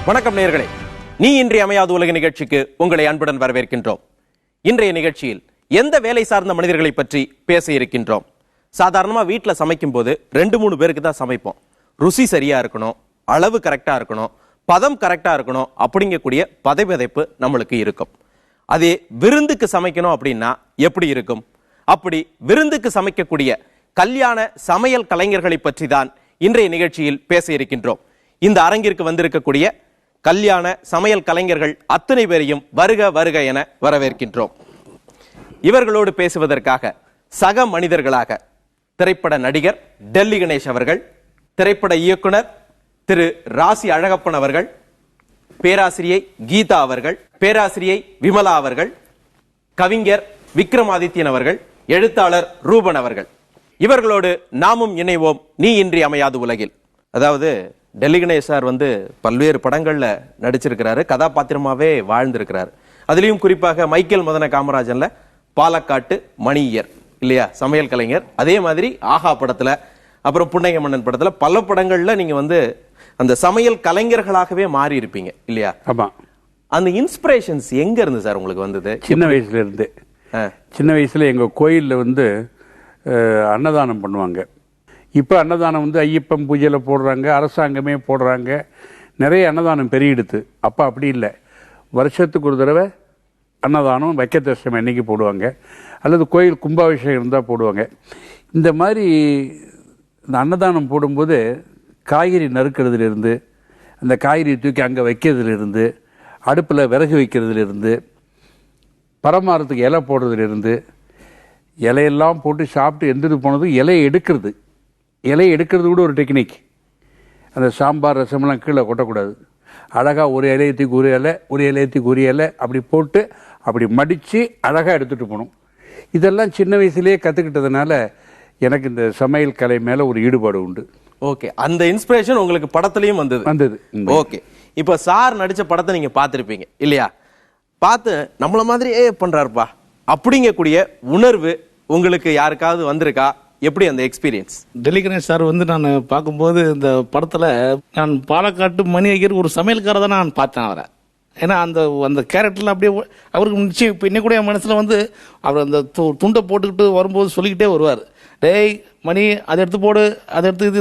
வணக்கம் நேயர்களே, நீ இன்றி அமையாது உலக நிகழ்ச்சிக்கு உங்களை அன்புடன் வரவேற்கின்றோம். இன்றைய நிகழ்ச்சியில் எந்த வேலை சார்ந்த மனிதர்களை பற்றி பேச இருக்கின்றோம். சாதாரணமா வீட்டுல சமைக்கும் போது 2-3 பேருக்கு தான் சமைப்போம். ருசி சரியா இருக்கணும், அளவு கரெக்டா இருக்கணும், பதம் கரெக்டா இருக்கணும் அப்படிங்கக்கூடிய பதைபதைப்பு நம்மளுக்கு இருக்கும். அதே விருந்துக்கு சமைக்கணும் அப்படின்னா எப்படி இருக்கும்? அப்படி விருந்துக்கு சமைக்கக்கூடிய கல்யாண சமையல் கலைஞர்களை பற்றி தான் இன்றைய நிகழ்ச்சியில் பேச இருக்கின்றோம். இந்த அரங்கிற்கு வந்திருக்கக்கூடிய கல்யாண சமையல் கலைஞர்கள் அத்தனை பேரையும் வருக வருக என வரவேற்கின்றோம். இவர்களோடு பேசுவதற்காக சக மனிதர்களாக திரைப்பட நடிகர் டெல்லி கணேஷ் அவர்கள், திரைப்பட இயக்குனர் திரு ராசி அழகப்பன் அவர்கள், பேராசிரியை கீதா அவர்கள், பேராசிரியை விமலா அவர்கள், கவிஞர் விக்ரமாதித்யன் அவர்கள், எழுத்தாளர் ரூபன் அவர்கள். இவர்களோடு நாமும் இணைவோம் நீ இன்றி அமையாது உலகில். அதாவது டெல்லி கணேஷ் சார் பல்வேறு படங்கள்ல நடிச்சிருக்கிறாரு, கதாபாத்திரமாவே வாழ்ந்திருக்கிறாரு. அதுலயும் குறிப்பாக மைக்கேல் மதன காமராஜன்ல பாலக்காட்டு மணியர் இல்லையா, சமையல் கலைஞர். அதே மாதிரி ஆஹா படத்துல, அப்புறம் புன்னகை மன்னன் படத்துல, பல படங்கள்ல நீங்க அந்த சமையல் கலைஞர்களாகவே மாறி இருப்பீங்க இல்லையா? ஆமா. அந்த இன்ஸ்பிரேஷன்ஸ் எங்க இருந்து சார் உங்களுக்கு வந்தது? சின்ன வயசுல இருந்து. சின்ன வயசுல எங்க கோயில்ல அன்னதானம் பண்ணுவாங்க. இப்போ அன்னதானம் ஐயப்பன் பூஜையில் போடுறாங்க, அரசாங்கமே போடுறாங்க, நிறைய அன்னதானம் பெருகிடுது. அப்போ அப்படி இல்லை, வருஷத்துக்கு ஒரு தடவை அன்னதானம் வைக்கத்தஷ்டமி அன்னைக்கு போடுவாங்க, அல்லது கோயில் கும்பாபிஷேகம் இருந்தால் போடுவாங்க. இந்த மாதிரி இந்த அன்னதானம் போடும்போது காய்கறி நறுக்கிறதுலேருந்து, அந்த காய்கறி தூக்கி அங்கே வைக்கிறதுலேருந்து, அடுப்பில் விறகு வைக்கிறதுலேருந்து, பரமாரத்துக்கு இலை போடுறதுலேருந்து, இலையெல்லாம் போட்டு சாப்பிட்டு எந்திரிட்டு போனது இலையை எடுக்கிறது. இலையை எடுக்கிறது கூட ஒரு டெக்னிக். அந்த சாம்பார் ரசமெல்லாம் கீழே கொட்டக்கூடாது. அழகாக ஒரு இலையத்துக்கு ஒரு இலை, ஒரு இலையத்துக்கு ஒரு இலை அப்படி போட்டு அப்படி மடித்து அழகாக எடுத்துகிட்டு போகணும். இதெல்லாம் சின்ன வயசுலேயே கற்றுக்கிட்டதுனால எனக்கு இந்த சமையல் கலை மேலே ஒரு ஈடுபாடு உண்டு. ஓகே, அந்த இன்ஸ்பிரேஷன் உங்களுக்கு படத்துலையும் வந்தது. ஓகே, இப்போ சார் நடித்த படத்தை நீங்கள் பார்த்துருப்பீங்க இல்லையா? பார்த்து நம்மள மாதிரி பண்ணுறாருப்பா அப்படிங்கக்கூடிய உணர்வு உங்களுக்கு யாருக்காவது வந்திருக்கா? எப்படி அந்த எக்ஸ்பீரியன்ஸ்? டெல்லி கணேஷ் சார் நான் பார்க்கும்போது இந்த படத்துல நான் பாலக்காட்டு மணி ஐயர் ஒரு சமையல்காரர் தான் நான் பார்த்தேன் அவரை. ஏன்னா அந்த அந்த கேரக்டர்ல அப்படியே அவருக்கு நிச்சயம் இப்போ இன்னும் கூட என் மனசுல அவர் அந்த துண்டை போட்டுக்கிட்டு வரும்போது சொல்லிக்கிட்டே வருவார், டேய் மணி அதை எடுத்து போடு, அதை எடுத்து இது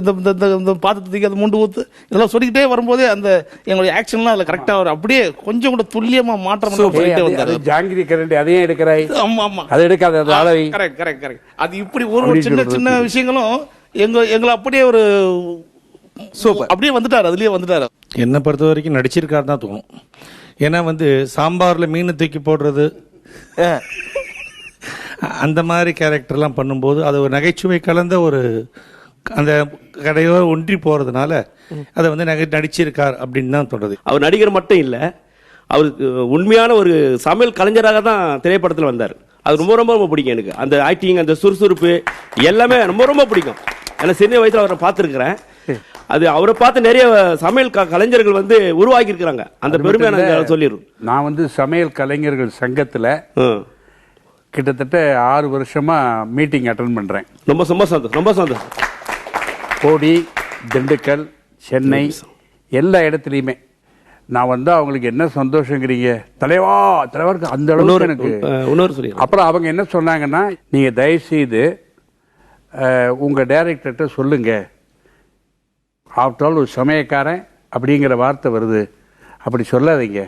இந்த பாத்திரத்துக்கு அதை மூண்டு ஊத்து, இதெல்லாம் சொல்லிக்கிட்டே வரும்போதே அந்த எங்களுடைய ஆக்ஷன்லாம் அதில் கரெக்டாக அவர் அப்படியே கொஞ்சம் கூட துல்லியமாக மாற்றம் சொல்லிட்டே வந்தார். ஜாங்கிரி கரண்டி அதையும் எடுக்கிறாய், ஆமா ஆமா அதை எடுக்காத, கரெக்ட் கரெக்ட் கரெக்ட். அது இப்படி ஒரு சின்ன சின்ன விஷயங்களும் எங்களை அப்படியே ஒரு சூப்பர் அப்படியே வந்துட்டார், அதுலயே வந்துட்டார். என்னை பொறுத்த வரைக்கும் நடிச்சிருக்காரு தான் தோணும். ஏன்னா சாம்பார்ல மீன் தூக்கி போடுறது அந்த மாதிரி கேரக்டர்லாம் பண்ணும்போது அது ஒரு நகைச்சுவை கலந்த ஒரு அந்த கடையோட ஒன்றி போறதுனால அதை நடிச்சிருக்கார் அப்படின்னு தான் சொல்றது. அவர் நடிகர் மட்டும் இல்லை, அவருக்கு உண்மையான ஒரு சமையல் கலைஞராக தான் திரைப்படத்தில் வந்தார். அது ரொம்ப ரொம்ப ரொம்ப பிடிக்கும் எனக்கு. அந்த ஆக்டிங், அந்த சுறுசுறுப்பு எல்லாமே ரொம்ப ரொம்ப பிடிக்கும். ஏன்னா சின்ன வயசுல அவரை பார்த்துருக்கிறேன். அது அவரை பார்த்து நிறைய சமையல் கலைஞர்கள் உருவாக்கி இருக்கிறாங்க. அந்த பெருமை எனக்கு சொல்லிடும். நான் சமையல் கலைஞர்கள் சங்கத்துல கிட்டத்தட்ட 6 வருஷமா மீட்டிங் அட்டன் பண்றேன். ரொம்ப சந்தோஷம், ரொம்ப சந்தோஷம். கோடி, திண்டுக்கல், சென்னை எல்லா இடத்துலையுமே நான் அவங்களுக்கு என்ன சந்தோஷங்கிறீங்க தலைவருக்கு அந்த அளவுக்கு எனக்கு இன்னொரு சொல்லி. அப்புறம் அவங்க என்ன சொன்னாங்கன்னா, நீங்க தயவுசெய்து உங்க டைரக்டர்கிட்ட சொல்லுங்க, ஆஃப்டர் ஆல் ஒரு சமயக்காரன் அப்படிங்கிற வார்த்தை வருது, அப்படி சொல்லாதீங்க,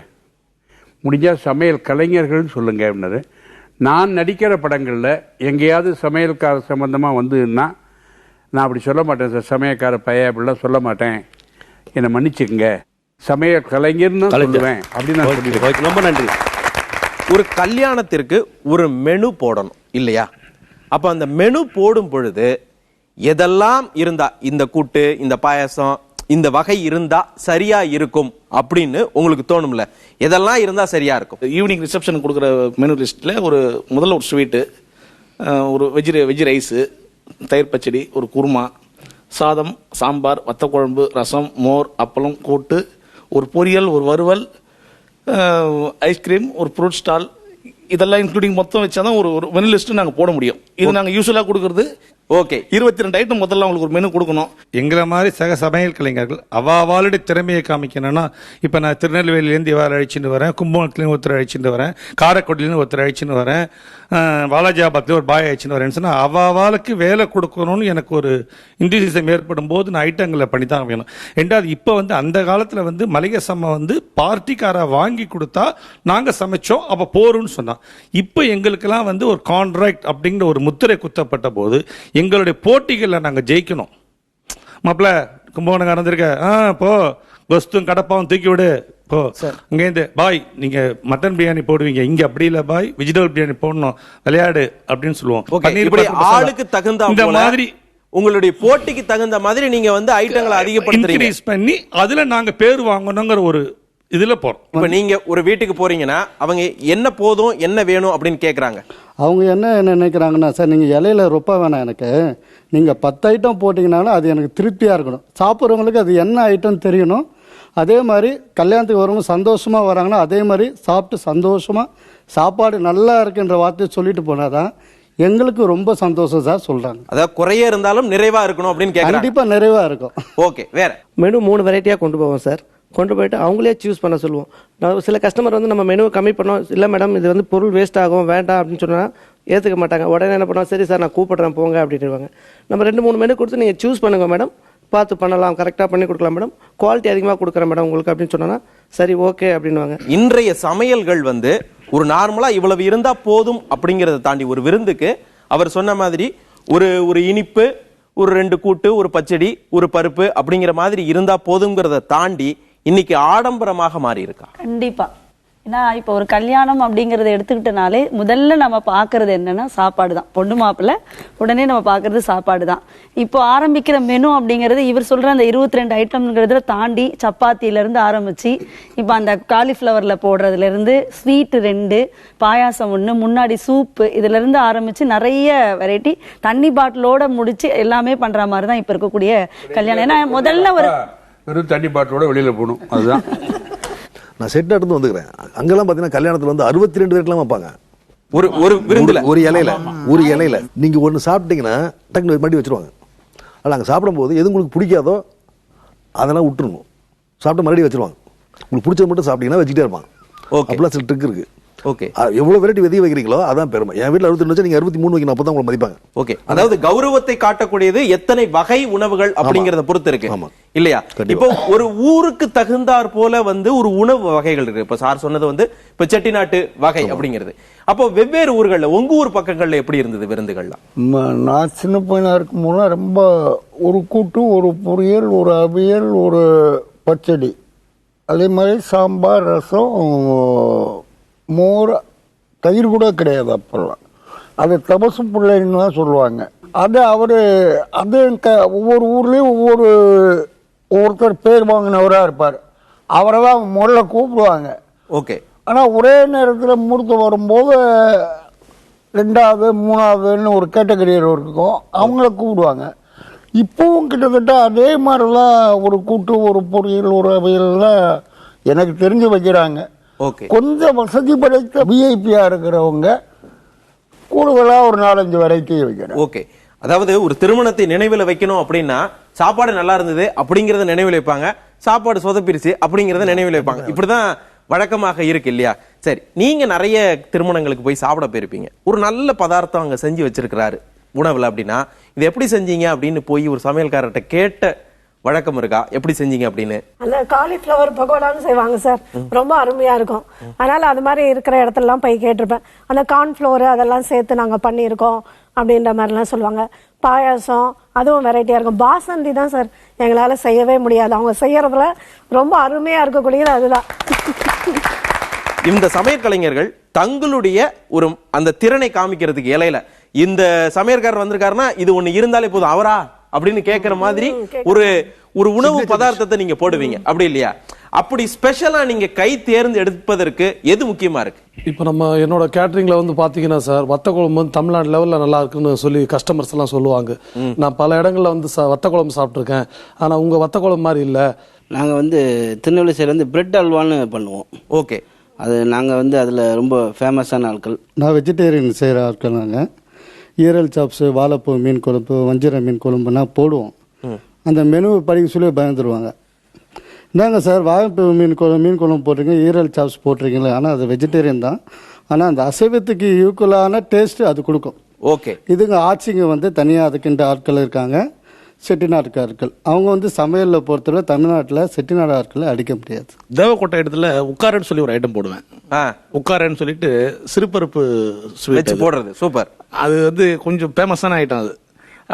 முடிஞ்சா சமையல் கலைஞர்கள்னு சொல்லுங்க அப்படின்னாரு. நான் நடிக்கிற படங்களில் எங்கேயாவது சமையல்கார சம்பந்தமாக வந்ததுன்னா நான் அப்படி சொல்ல மாட்டேன் சார், சமையல்கார பையன் அப்படிலாம் சொல்ல மாட்டேன், என்னை மன்னிச்சுக்குங்க, சமையல் கலைஞர்னு சொல்லுவேன் அப்படின்னு சொல்லிடுவேன். ரொம்ப நன்றி. ஒரு கல்யாணத்திற்கு ஒரு மெனு போடணும் இல்லையா? அப்போ அந்த மெனு போடும் பொழுது எதெல்லாம் இருந்தா, இந்த கூட்டு, இந்த பாயசம், இந்த வகை இருந்தா சரியா இருக்கும் அப்படின்னு உங்களுக்கு தோணும்ல, எதெல்லாம் இருந்தா சரியா இருக்கும்? ஈவினிங் ரிசப்ஷன் கொடுக்குற மெனு லிஸ்ட்ல முதல்ல ஒரு ஸ்வீட்டு, ஒரு வெஜ் ரைஸு, தயிர் பச்சடி, ஒரு குருமா, சாதம், சாம்பார், வத்தக்குழம்பு, ரசம், மோர், அப்பளம், கூட்டு, ஒரு பொரியல், ஒரு வறுவல், ஐஸ்கிரீம், ஒரு ஃப்ரூட் ஸ்டால், இதெல்லாம் இன்க்ளூடிங் மொத்தம் வச்சாதான் ஒரு மெனு லிஸ்ட் நாங்கள் போட முடியும். இது நாங்கள் யூஸ்வலாக கொடுக்கறது ஓகே. 22 ஐட்டம் முதல்ல அவங்களுக்கு ஒரு மெனு கொடுக்கணும். எங்களை மாதிரி சக சமையல் கலைஞர்கள் அவாவாளுடைய திறமையை காமிக்கணும்னா, இப்போ நான் திருநெல்வேலியிலேருந்து இவாள் அழைச்சிட்டு வரேன், கும்பகோணத்துலேருந்து ஒருத்தர் அழைச்சிட்டு வரேன், காரைக்குடியிலேருந்து ஒருத்தர் அழைச்சிட்டு வரேன், வாலாஜாபாத்லேயும் ஒரு பாய் அழைச்சிட்டு வரேன்னு சொன்னால் அவாவாளுக்கு வேலை கொடுக்கணும்னு எனக்கு ஒரு இன்டிசிசம் ஏற்படும் போது நான் ஐட்டங்களை பண்ணி தான் வேணும். ரெண்டாவது, இப்போ வந்து அந்த காலத்தில் வந்து மளிகை சம்மை வந்து பார்ட்டிக்காரா வாங்கி கொடுத்தா நாங்கள் சமைச்சோம், அப்போ போருன்னு சொன்னான். இப்போ எங்களுக்கெல்லாம் வந்து ஒரு கான்ட்ராக்ட் அப்படிங்கிற ஒரு முத்திரை குத்தப்பட்ட போது எங்களுடைய போட்டிகளில் நாங்கள் ஜெயிக்கணும். மாப்பிள்ள கும்பகோணம் இருந்திருக்க, போ கொஸ்தும் கடப்பாவும் தூக்கி விடு, போ இங்கேருந்து பாய் நீங்க மட்டன் பிரியாணி போடுவீங்க, இங்க அப்படி இல்ல பாய் வெஜிடபிள் பிரியாணி போடணும், விளையாடு அப்படின்னு சொல்லுவோம். ஆளுக்கு தகுந்த இந்த மாதிரி உங்களுடைய போட்டிக்கு தகுந்த மாதிரி நீங்க வந்து ஐட்டங்களை அதிகப்படுத்துறீங்க பண்ணி அதுல நாங்க பேர் வாங்கணுங்கிற ஒரு இதுல போறோம். இப்ப நீங்க ஒரு வீட்டுக்கு போறீங்கன்னா அவங்க என்ன போதும் என்ன வேணும் அப்படின்னு கேக்குறாங்க. அவங்க என்ன நினைக்கிறாங்கன்னா, சார் நீங்கள் இலையில ரொப்ப வேணாம், எனக்கு நீங்கள் 10 ஐட்டம் போட்டிங்கனாலும் அது எனக்கு திருப்தியாக இருக்கணும். சாப்பிட்றவங்களுக்கு அது என்ன ஐட்டம் தெரியணும். அதே மாதிரி கல்யாணத்துக்கு வரவங்க சந்தோஷமாக வராங்கன்னா அதே மாதிரி சாப்பிட்டு சந்தோஷமாக சாப்பாடு நல்லா இருக்குன்ற வார்த்தையை சொல்லிட்டு போனாதான் எங்களுக்கு ரொம்ப சந்தோஷம் சார் சொல்கிறாங்க. அதாவது குறைய இருந்தாலும் நிறைவா இருக்கணும் அப்படின்னு கேட்குறாங்க. கண்டிப்பாக நிறைவாக இருக்கும். ஓகே, வேற மெனு 3 வெரைட்டியாக கொண்டு போவோம் சார். கொண்டு போயிட்டு அவங்களே சூஸ் பண்ண சொல்லுவோம். சில கஸ்டமர் வந்து நம்ம மெனுவை கம்மி பண்ணோம், இல்லை மேடம் இது வந்து பொருள் வேஸ்ட் ஆகும் வேண்டாம் அப்படின்னு சொன்னால் ஏற்றுக்க மாட்டாங்க. உடனே என்ன பண்ணுவோம், சரி சார் நான் கூப்பிட்றேன் போங்க அப்படின்ட்டுருவாங்க. நம்ம 2-3 மெனு கொடுத்து நீங்கள் சூஸ் பண்ணுங்க மேடம், பார்த்து பண்ணலாம், கரெக்டாக பண்ணி கொடுக்கலாம் மேடம், குவாலிட்டி அதிகமாக கொடுக்குறேன் மேடம் உங்களுக்கு அப்படின்னு சொன்னா சரி ஓகே அப்படின்வாங்க. இன்றைய சமையல்கள் வந்து ஒரு நார்மலா இவ்வளவு இருந்தா போதும் அப்படிங்கறத தாண்டி ஒரு விருந்துக்கு அவர் சொன்ன மாதிரி ஒரு இனிப்பு, ஒரு 2 கூட்டு, ஒரு பச்சடி, ஒரு பருப்பு அப்படிங்கிற மாதிரி இருந்தா போதுங்கிறத தாண்டி இன்னைக்கு ஆடம்பரமாக மாறி இருக்கா? கண்டிப்பா. ஏன்னா இப்போ ஒரு கல்யாணம் அப்படிங்கறத எடுத்துக்கிட்டனாலே முதல்ல நம்ம பாக்குறது என்னன்னா சாப்பாடு தான். பொண்ணு மாப்பிள்ள உடனே நம்ம பாக்குறது சாப்பாடு தான். இப்போ ஆரம்பிக்கிற மெனு அப்படிங்கிறது இவர் சொல்ற அந்த 22 ஐட்டம்ங்கிறத தாண்டி சப்பாத்தில இருந்து ஆரம்பிச்சு இப்போ அந்த காலிஃபிளவர்ல போடுறதுல இருந்து ஸ்வீட் 2, பாயாசம் 1, முன்னாடி சூப்பு, இதுல இருந்து ஆரம்பிச்சு நிறைய வெரைட்டி, தண்ணி பாட்டிலோட முடிச்சு எல்லாமே பண்ற மாதிரி தான் இப்ப இருக்கக்கூடிய கல்யாணம். ஏன்னா முதல்ல ஒரு தண்ணி பாட்டிலோட வெளியில போகணும். அதுதான் நான் செட் எடுத்து வந்துக்கிறேன். அங்கெல்லாம் பாத்தீங்கன்னா கல்யாணத்துல வந்து 62 பேருக்குலாம் வைப்பாங்க ஒரு விருந்துல, ஒரு இலையில நீங்க ஒண்ணு சாப்பிட்டீங்கன்னா டக்குனு மறுபடியும் வச்சிருவாங்க. ஆனால் அங்கே சாப்பிடும்போது எது உங்களுக்கு பிடிக்காதோ அதெல்லாம் விட்டுருணும், சாப்பிட்டு மறுபடியும் வச்சிருவாங்க. உங்களுக்கு பிடிச்சது மட்டும் சாப்பிட்டீங்கன்னா வச்சுட்டே இருப்பாங்க. அப்படிலாம் சில ட்ரிக் இருக்கு. ஓகே, எவ்வளவு வெரைட்டி வெதி வைக்கிறீங்களோ அதான் பெருமை. என் வீட்டில் 62 வச்சா நீங்க 63 வைக்கணும், அப்பதான் உங்களை மதிப்பாங்க. ஓகே, அதாவது கௌரவத்தை காட்டக்கூடியது எத்தனை வகை உணவுகள் அப்படிங்கறத பொறுத்து இருக்கு இல்லையா? இப்போ ஒரு ஊருக்கு தகுந்தாற் போல வந்து ஒரு உணவு வகைகள் இருக்கு. இப்ப சார் சொன்னது வந்து இப்ப செட்டிநாட்டு வகை அப்படிங்கிறது. அப்போ வெவ்வேறு ஊர்கள்ல உங்க ஊர் பக்கங்கள்ல எப்படி இருந்தது விருந்துகள்லாம்? நான் சின்ன பையனா இருக்கும் போது ரொம்ப ஒரு கூட்டு, ஒரு பொரியல், ஒரு அவியல், ஒரு பச்சடி, அதே மாதிரி சாம்பார், ரசம், மோர், தயிர் கூட கிடையாது அப்பெல்லாம். அது தபசு பிள்ளைன்னு தான் சொல்லுவாங்க. அது ஒவ்வொரு ஊர்லேயும் ஒவ்வொருத்தர் பேர் வாங்கினவராக இருப்பார். அவரை தான் முதல்ல கூப்பிடுவாங்க. ஓகே, ஆனால் ஒரே நேரத்தில் முகூர்த்தம் வரும்போது 2வது 3வதுன்னு ஒரு கேட்டகரியில் இருக்கும், அவங்கள கூப்பிடுவாங்க. இப்பவும் கிட்டத்தட்ட அதே மாதிரிலாம் ஒரு கூட்டு, ஒரு பொரியல், ஒரு அவையெல்லாம் எனக்கு தெரிஞ்சு வைக்கிறாங்க. கொஞ்சம் வசதி படைத்த விஐபியா இருக்கிறவங்க கூடுதலா ஒரு 4-5 வெரைட்டி வைக்கிறேன். ஓகே, அதாவது ஒரு திருமணத்தை நினைவில் வைக்கணும் அப்படின்னா சாப்பாடு நல்லா இருந்தது அப்படிங்கறத நினைவில் வைப்பாங்க, சாப்பாடு சொதப்பிருச்சு அப்படிங்கறத நினைவில் வைப்பாங்க. இப்படிதான் வழக்கமாக இருக்கு இல்லையா? சரி, நீங்க நிறைய திருமணங்களுக்கு போய் சாப்பிட போயிருப்பீங்க. ஒரு நல்ல பதார்த்தம் அங்க செஞ்சு வச்சிருக்கிறாரு உணவுல அப்படின்னா இது எப்படி செஞ்சீங்க அப்படின்னு போய் ஒரு சமையல்காரர்கிட்ட கேட்ட வழக்கம் இருக்கா? எப்படி செஞ்சீங்க அப்படின்னு? அந்த காலிஃபிளவர் பகோடான்னு செய்வாங்க சார், ரொம்ப அருமையா இருக்கும். அதனால அது மாதிரி இருக்கிற இடத்துல எல்லாம் போய் கேட்டிருப்பேன். அந்த கார்ன்ஃபிளவர் அதெல்லாம் சேர்த்து நாங்க பண்ணியிருக்கோம் அப்படின்ற மாதிரிலாம் சொல்லுவாங்க. பாயாசம் அதுவும் வெரைட்டியா இருக்கும். பாசந்தி தான் சார் எங்களால செய்யவே முடியாது, அவங்க செய்யறதுல ரொம்ப அருமையா இருக்கக்கூடியது அதுதான். இந்த சமையற்கலைஞர்கள் தங்களுடைய ஒரு அந்த திறனை காமிக்கிறதுக்கு இலையில இந்த சமையற்காரர் வந்திருக்காருன்னா இது ஒண்ணு இருந்தாலே போதும் அவரா அப்படின்னு கேட்கிற மாதிரி ஒரு உணவு பதார்த்தத்தை நீங்க போடுவீங்க, அப்படி இல்லையா? அப்படி ஸ்பெஷலா நீங்க கை தேர்ந்து எடுப்பதற்கு எது முக்கியமா இருக்கு? இப்ப நம்ம என்னோட கேட்டரிங்ல வந்து பாத்தீங்கன்னா சார், வத்த குழம்பு வந்து தமிழ்நாடு லெவல்ல நல்லா இருக்குன்னு சொல்லி கஸ்டமர்ஸ் எல்லாம் சொல்லுவாங்க. நான் பல இடங்கள்ல வந்து வத்த குழம்பு சாப்பிட்டுருக்கேன், ஆனா உங்க வத்த குழம்பு மாதிரி இல்ல. நாங்க வந்து திருநெல்வேலி சைடுல வந்து பிரெட் அல்வான்னு பண்ணுவோம். ஓகே, அது நாங்க வந்து அதுல ரொம்ப ஃபேமஸான ஆட்கள். நான் வெஜிடேரியன் செய்கிற ஆட்கள். நாங்கள் ஈரல் சாப்ஸு, வாழைப்பூ மீன் குழம்பு, வஞ்சிர மீன் குழம்புனா போடுவோம். அந்த மெனுவை படிக்க சொல்லி பயந்துருவாங்க. இந்தாங்க சார் வாழைப்பூ மீன் குழம்பு போட்டிருக்கீங்க, ஈரல் சாப்ஸ் போட்டிருக்கீங்களா, ஆனால் அது வெஜிடேரியன் தான், ஆனால் அந்த அசைவத்துக்கு ஈக்குவலான டேஸ்ட் அது கொடுக்கும். ஓகே. இதுங்க ஆட்சிங்க வந்து தனியாக அதுக்குன்ற ஆட்கள் இருக்காங்க, செட்டிநாட்டுக்காரர்கள். அவங்க வந்து சமையலில் பொறுத்தவரை தமிழ்நாட்டில் செட்டிநாடு ஆட்களை அடிக்க முடியாது. தேவக்கோட்டை இடத்துல உட்காரன்னு சொல்லி ஒரு ஐட்டம் போடுவேன். உட்காரன்னு சொல்லிட்டு சிறுபருப்பு வச்சு போடுறது சூப்பர். அது வந்து கொஞ்சம் ஃபேமஸான ஐட்டம்.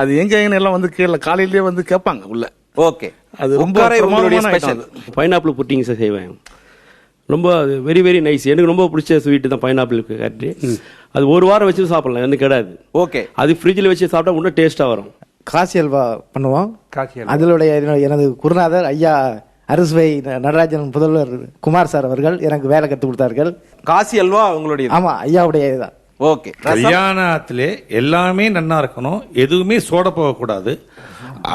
அது எங்க எல்லாம் வந்து கீழே காலையிலேயே வந்து கேட்பாங்க உள்ள. ஓகே. அது ரொம்ப ஸ்பெஷல். பைனாப்பிள் புட்டிங் செய்வேன். ரொம்ப வெரி வெரி நைஸ். எனக்கு ரொம்ப பிடிச்ச ஸ்வீட் தான் பைனாப்பிள் கட்டி. அது ஒரு வாரம் வச்சு சாப்பிடலாம், எனக்கு கிடையாது. ஓகே. அது ஃப்ரிட்ஜில் வச்சு சாப்பிட்டா இன்னும் டேஸ்டா வரும். காசி அல்வா பண்ணுவோம். அதிலுடைய எனது குருநாதர் ஐயா அறுசுவை நடராஜன் முதல்வர் குமார் சார் அவர்கள் எனக்கு வேலை கற்றுக் கொடுத்தார்கள். காசி அல்வா உங்களுடைய? ஆமா, ஐயாவுடைய இதுதான். ஓகே. கல்யாணத்திலே எல்லாமே நன்னா இருக்கணும், எதுவுமே சோட போகக்கூடாது.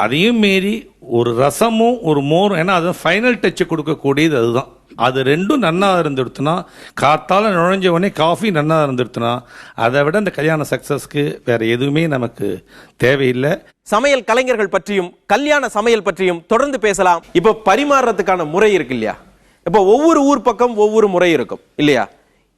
அதையும் மீறி ஒரு ரசமும் ஒரு மோரும், ஏன்னா அது ஃபைனல் டச் கொடுக்கக்கூடியது. அதுதான், அது ரெண்டும் நன்னா இருந்துடுத்துனா, காத்தால நுழைஞ்ச உடனே காஃபி நன்னா இருந்துடுத்துனா, அதை விட இந்த கல்யாண சக்சஸ்க்கு வேற எதுவுமே நமக்கு தேவையில்லை. சமையல் கலைஞர்கள் பற்றியும் கல்யாண சமையல் பற்றியும் தொடர்ந்து பேசலாம். இப்போ பரிமாறுறதுக்கான முறை இருக்கு இல்லையா? இப்போ ஒவ்வொரு ஊர் பக்கம் ஒவ்வொரு முறை இருக்கும் இல்லையா?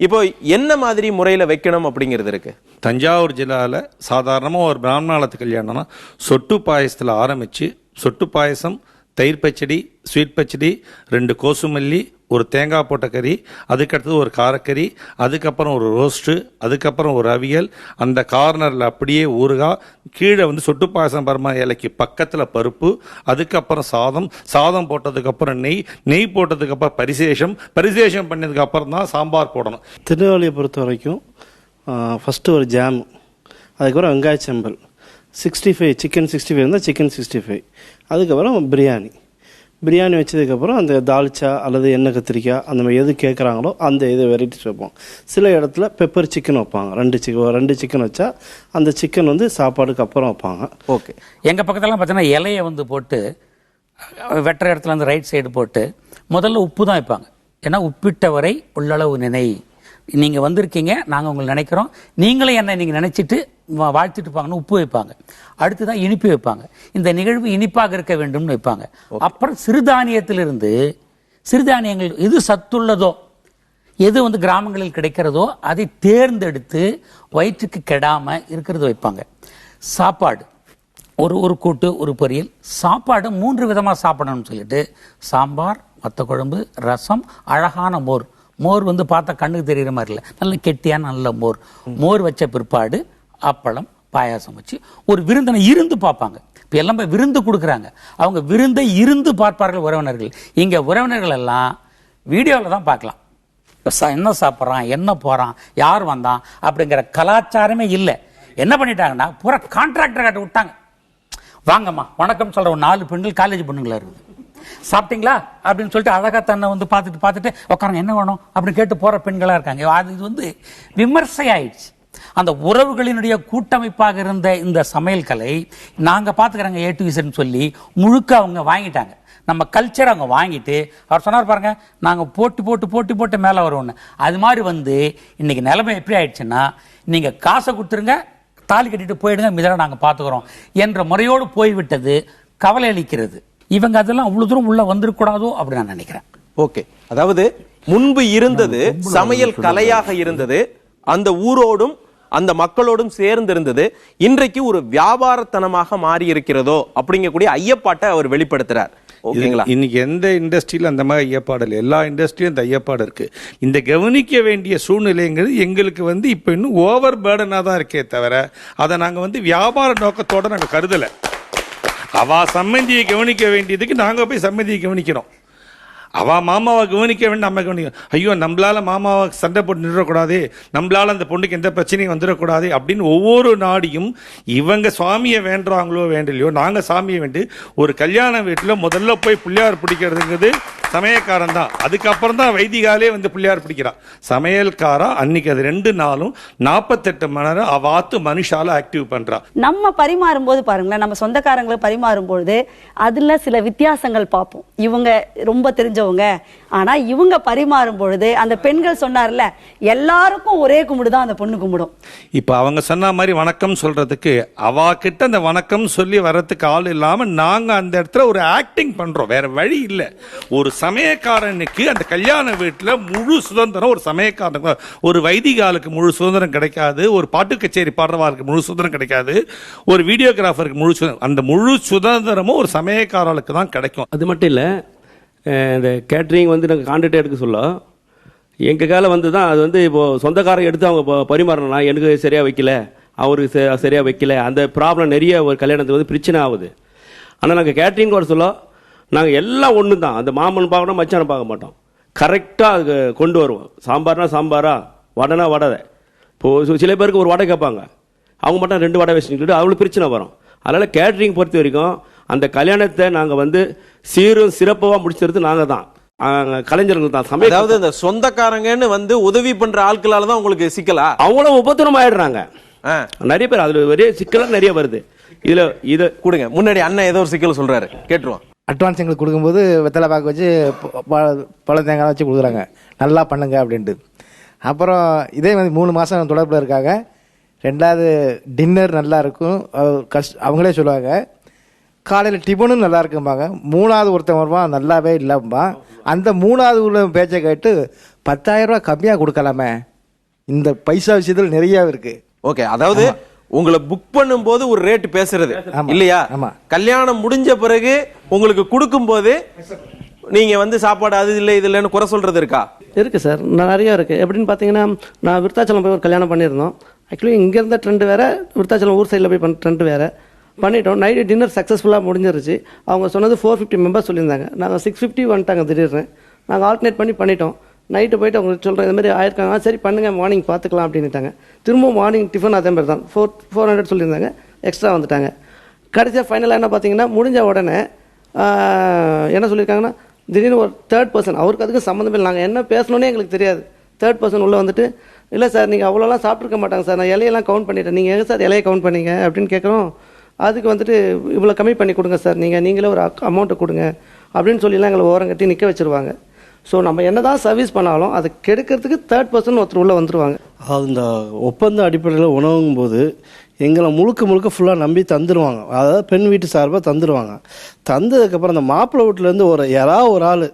இப்போ என்ன மாதிரி முறையில வைக்கணும் அப்படிங்கிறது இருக்கு. தஞ்சாவூர் ஜில்லால சாதாரணமா ஒரு பிராமணாலத்து கல்யாணம்னா சொட்டு பாயசத்துல ஆரம்பிச்சு, சொட்டு பாயசம், தயிர் பச்சடி, ஸ்வீட் பச்சடி, 2 கோசுமல்லி, ஒரு தேங்காய் போட்ட கறி, அதுக்கடுத்தது ஒரு காரக்கறி, அதுக்கப்புறம் ஒரு ரோஸ்ட்டு, அதுக்கப்புறம் ஒரு அவியல், அந்த கார்னரில் அப்படியே ஊறுகாய், கீழே வந்து சொட்டு பாயசம் பரமா இலைக்கு பக்கத்தில் பருப்பு, அதுக்கப்புறம் சாதம் போட்டதுக்கப்புறம் நெய் போட்டதுக்கப்புறம் பரிசேஷம் பண்ணதுக்கப்புறம் தான் சாம்பார் போடணும். திருநெல்வேலியை பொறுத்த வரைக்கும் ஃபஸ்ட்டு ஒரு ஜாம், அதுக்கப்புறம் வெங்காய சம்பல், 65 சிக்கன் 65 இருந்தால் சிக்கன் 65, அதுக்கப்புறம் பிரியாணி வச்சதுக்கப்புறம் அந்த தால்ச்சா அல்லது எண்ணெய் கத்திரிக்காய் அந்த மாதிரி எது கேட்குறாங்களோ அந்த இது வெரைட்டிஸ் வைப்போம். சில இடத்துல பெப்பர் சிக்கன் வைப்பாங்க. 2 சிக்கன் வச்சா அந்த சிக்கன் வந்து சாப்பாடுக்கு அப்புறம் வைப்பாங்க. ஓகே. எங்கள் பக்கத்துலாம் பார்த்தீங்கன்னா இலையை வந்து போட்டு வெட்டுற இடத்துல அந்த ரைட் சைடு போட்டு முதல்ல உப்பு தான் வைப்பாங்க. ஏன்னா உப்பிட்ட வரை உள்ளளவு நினை, நீங்கள் வந்திருக்கீங்க, நாங்கள் உங்களை நினைக்கிறோம், நீங்களே என்ன நீங்கள் நினச்சிட்டு வாழ்த்துட்டு பாங்கன்னு உப்பு வைப்பாங்க. அடுத்து தான் இனிப்பு வைப்பாங்க. இந்த நிகழ்வு இனிப்பாக இருக்க வேண்டும்னு வைப்பாங்க. அப்புறம் சிறுதானியங்கள் எது சத்துள்ளதோ, எது வந்து கிராமங்களில் கிடைக்கிறதோ அதை தேர்ந்தெடுத்து வயிற்றுக்கு கெடாமல் இருக்கிறது வைப்பாங்க. சாப்பாடு ஒரு கூட்டு, ஒரு பொரியல். சாப்பாடு 3 விதமாக சாப்பிடணும்னு சொல்லிட்டு சாம்பார், வத்த குழம்பு, ரசம், அழகான மோர் வந்து பார்த்தா கண்ணுக்கு தெரிகிற மாதிரி இல்லை, நல்ல கெட்டியான நல்ல மோர் வச்ச பிற்பாடு அப்பளம், பாயாசம் வச்சு ஒரு விருந்தினை இருந்து பார்ப்பாங்க. இப்போ எல்லாம் போய் விருந்து கொடுக்குறாங்க, அவங்க விருந்தை இருந்து பார்ப்பார்கள் உறவினர்கள். இங்கே உறவினர்கள் எல்லாம் வீடியோவில் தான் பார்க்கலாம், என்ன சாப்பிட்றான், என்ன போகிறான், யார் வந்தான் அப்படிங்கிற கலாச்சாரமே இல்லை. என்ன பண்ணிட்டாங்கன்னா பூரா கான்ட்ராக்டர் காட்ட விட்டாங்க. வாங்கம்மா வணக்கம் சொல்கிற ஒரு 4 பெண்கள் காலேஜ் பொண்ணுங்களா இருக்குது. சாப்பிட்டீங்களா அப்படின்னு சொல்லிட்டு அழகா தன்னை வந்து பார்த்துட்டு உட்காரங்க, என்ன வேணும் அப்படின்னு கேட்டு போற பெண்களா இருக்காங்க. இது வந்து விமர்சை ஆயிடுச்சு. அந்த உறவுகளினுடைய கூட்டமைப்பாக இருந்த இந்த சமையல் கலை நாங்கள் பார்த்துக்கிறோங்க A to Z சொல்லி முழுக்க அவங்க வாங்கிட்டாங்க. நம்ம கல்ச்சர் அவங்க வாங்கிட்டு, அவர் சொன்னார் பாருங்க, நாங்கள் போட்டு மேலே வருவோன்னு. அது மாதிரி வந்து இன்னைக்கு நிலைமை எப்படி ஆயிடுச்சுன்னா, நீங்கள் காசை கொடுத்துருங்க, தாலி கட்டிட்டு போயிடுங்க, மிதெல்லாம் நாங்கள் பார்த்துக்கிறோம் என்ற முறையோடு போய்விட்டது. கவலை அளிக்கிறது. இவங்க அதெல்லாம் அவ்வளவு தூரம் உள்ள வந்துடக்கூடாதோ அப்படி நான் நினைக்கிறேன். ஓகே. அதாவது முன்பு இருந்தது சமையல் கலையாக இருந்தது, அந்த ஊரோடும் அந்த மக்களோடும் சேர்ந்து இருந்தது. இன்றைக்கு ஒரு வியாபாரத்தனமாக மாறி இருக்கிறதோ அப்படிங்கக்கூடிய ஐயப்பாட்டை அவர் வெளிப்படுத்துறார். ஓகேங்களா? இன்னைக்கு எந்த இண்டஸ்ட்ரியில அந்த மாதிரி ஐயப்பாடு இல்லை, எல்லா இண்டஸ்ட்ரியும் இந்த ஐயப்பாடு இருக்கு. இந்த கவனிக்க வேண்டிய சூழ்நிலைங்கிறது எங்களுக்கு வந்து இப்ப இன்னும் ஓவர் பேர்டனா தான் இருக்கே தவிர அதை நாங்க வந்து வியாபார நோக்கத்தோட நாங்க கருதலை. அவ சம்மந்தியை கவனிக்க வேண்டியதுக்கு நாங்க போய் சம்மந்தியை கவனிக்கிறோம். அவ மாமாவை கவனிக்க வேண்டிய நம்ம கவனிக்கணும். ஐயோ நம்மளால மாமாவை சண்டை போட்டு நிறுவக்கூடாது, நம்மளால அந்த பொண்ணுக்கு எந்த பிரச்சனையும் வந்துடக்கூடாது அப்படின்னு ஒவ்வொரு நாடியும் இவங்க சுவாமியை வேண்டுறாங்களோ வேண்டலையோ, நாங்க சாமியை வேண்டி ஒரு கல்யாண வீட்டுல முதல்ல போய் பிள்ளையார் பிடிக்கிறதுங்கிறது சமையல்காரன் தான். அதுக்கப்புறம் தான் வைதிகாலே வந்து பிள்ளையார் பிடிக்கிறான். சமையல்காரா அன்னைக்கு அது 2 நாளும் 48 மணி நேரம் அவாத்து மனுஷால ஆக்டிவ் பண்றா. நம்ம பரிமாறும் போது பாருங்களேன், நம்ம சொந்தக்காரங்களை பரிமாறும் பொழுது அதுல சில வித்தியாசங்கள் பார்ப்போம். இவங்க ரொம்ப தெரிஞ்சவங்க, செஞ்சவங்க. ஆனா இவங்க பரிமாறும் பொழுது அந்த பெண்கள் சொன்னார்ல, எல்லாருக்கும் ஒரே கும்பிடு தான் அந்த பொண்ணு கும்பிடும். இப்போ அவங்க சொன்ன மாதிரி வணக்கம் சொல்றதுக்கு அவா கிட்ட அந்த வணக்கம் சொல்லி வர்றதுக்கு ஆள் இல்லாம நாங்க அந்த இடத்துல ஒரு ஆக்டிங் பண்றோம், வேற வழி இல்லை. ஒரு சமயக்காரனுக்கு அந்த கல்யாண வீட்டுல முழு சுதந்திரம், ஒரு சமயக்காரனுக்கு, ஒரு வைதிகாலுக்கு முழு சுதந்திரம் கிடைக்காது, ஒரு பாட்டு கச்சேரி பாடுறவாருக்கு முழு சுதந்திரம் கிடைக்காது, ஒரு வீடியோகிராஃபருக்கு முழு சுதந்திரம். அந்த முழு சுதந்திரமும் ஒரு சமயக்காரர்களுக்கு தான் கிடைக்கும். அது மட்டும் இல்லை, இந்த கேட்ரிங் வந்து நாங்கள் கான்ட்ராக்ட் எடுக்க சொல்ல எங்கள் காலம் வந்து தான் அது வந்து இப்போது சொந்தக்காரங்க எடுத்து அவங்க பரிமாறலாம், எனக்கு சரியாக வைக்கல, அவருக்கு சரியாக வைக்கல, அந்த ப்ராப்ளம் நிறைய ஒரு கல்யாணத்துக்கு வந்து பிரச்சனை ஆகுது. ஆனால் நாங்கள் கேட்ரிங் வர சொல்ல நாங்கள் எல்லாம் ஒன்று தான், அந்த மாமன் பார்க்கணும் மச்சானை பார்க்க மாட்டோம், கரெக்டாக அது கொண்டு வருவோம். சாம்பார்னா சாம்பாரா, வடைனா வடை. இப்போது சில பேருக்கு ஒரு வடை கேட்பாங்க, அவங்க மட்டும் 2 வடை வச்சுட்டு அவ்வளோ பிரச்சனை வரும். அதனால் கேட்ரிங் பொறுத்த வரைக்கும் அந்த கல்யாணத்தை நாங்கள் வந்து சீரும் சிறப்பாக முடிச்சிருது நாங்கள் தான், கலைஞர்கள் தான். அதாவது இந்த சொந்தக்காரங்கன்னு வந்து உதவி பண்ற ஆட்களால தான் உங்களுக்கு சிக்கலா? அவங்களும் உபத்திரம் ஆயிடுறாங்க நிறைய பேர், அதுல ஒரே சிக்கல் நிறைய வருது. இதுல இதை கொடுங்க. முன்னாடி அண்ணன் ஏதோ ஒரு சிக்கல் சொல்றாரு, கேட்டுருவோம். அட்வான்ஸ் எங்களுக்கு கொடுக்கும்போது வெத்தலை பாக்கு வச்சு பழ தேங்காய் வச்சு கொடுக்குறாங்க, நல்லா பண்ணுங்க அப்படின்ட்டு. அப்புறம் இதே வந்து 3 மாதம் தொடர்பில் இருக்காங்க. 2வது டின்னர் நல்லா இருக்கும், அவங்களே சொல்லுவாங்க. காலையில் டிஃபனும் நல்லா இருக்கும்பாங்க. 3வது ஒருத்தன் வருவான், நல்லாவே இல்லைம்பா. அந்த 3வது உள்ள பேச்சை கேட்டு 10,000 ரூபா கம்மியாக கொடுக்கலாமே. இந்த பைசா விஷயத்தில் நிறைய இருக்கு. ஓகே, அதாவது உங்களை புக் பண்ணும் போது ஒரு ரேட் பேசுறது இல்லையா? ஆமா. கல்யாணம் முடிஞ்ச பிறகு உங்களுக்கு கொடுக்கும் போது நீங்க வந்து சாப்பாடு அது இல்லை இது இல்லைன்னு குறை சொல்றது இருக்கா? இருக்கு சார், நிறைய இருக்கு. எப்படின்னு பார்த்தீங்கன்னா, நான் விருத்தாச்சலம் போய் ஒரு கல்யாணம் பண்ணியிருந்தோம். ஆக்சுவலி இங்கே இருந்த ட்ரெண்ட் வேற, விருத்தாச்சலம் ஊர் சைடில் போய் ட்ரெண்ட் வேற பண்ணிட்டோம். நைட்டு டின்னர் சக்ஸஸ்ஃபுல்லாக முடிஞ்சிருச்சு. அவங்க சொன்னது 450 மெம்பர்ஸ் சொல்லியிருந்தாங்க. நாங்கள் 650 வந்துட்டாங்க திடீர்னு. நாங்கள் ஆல்டர்னேட் பண்ணிட்டோம். நைட்டு போயிட்டு அவங்களுக்கு சொல்கிறேன், இந்த மாதிரி ஆயிருக்காங்க, சரி பண்ணுங்க, மார்னிங் பார்த்துக்கலாம் அப்படின்ட்டாங்க. திரும்ப மார்னிங் டிஃபன் அதே மாதிரி தான் 400 சொல்லியிருந்தாங்க, எக்ஸ்ட்ரா வந்துட்டாங்க. கடைசியாக ஃபைனலாக என்ன பார்த்தீங்கன்னா, முடிஞ்ச உடனே என்ன சொல்லியிருக்காங்கன்னா, திடீர்னு ஒரு 3rd பர்சன், அவருக்கு அதுக்கு சம்மந்தம் இல்லை, நாங்கள் என்ன பேசணுன்னே எங்களுக்கு தெரியாது. 3rd பர்சன் உள்ளே வந்துட்டு, இல்லை சார் நீங்கள் அவ்வளோலாம் சாப்பிட்ருக்க மாட்டாங்க சார், நான் இலையெல்லாம் கவுண்ட் பண்ணிட்டேன், நீங்கள் எங்கே சார் இலையை கவுண்ட் பண்ணீங்க அப்படின்னு கேட்குறோம். அதுக்கு வந்துட்டு இவ்வளோ கம்மி பண்ணி கொடுங்க சார், நீங்களே ஒரு அமௌண்ட்டை கொடுங்க அப்படின்னு சொல்லிலாம் எங்களை ஓரம் கட்டி நிற்க வச்சுருவாங்க. ஸோ நம்ம என்ன தான் சர்வீஸ் பண்ணாலும் அதை கெடுக்கிறதுக்கு 3rd பர்சன் ஒருத்தர் உள்ளே வந்துடுவாங்க. அது இந்த ஒப்பந்த அடிப்படையில் உணவும் போது எங்களை முழுக்க ஃபுல்லாக நம்பி தந்துடுவாங்க. அதாவது பெண் வீட்டு சார்பாக தந்துடுவாங்க. தந்ததுக்கப்புறம் அந்த மாப்பிள்ளை வீட்டிலேருந்து யாராவது ஒரு ஆள்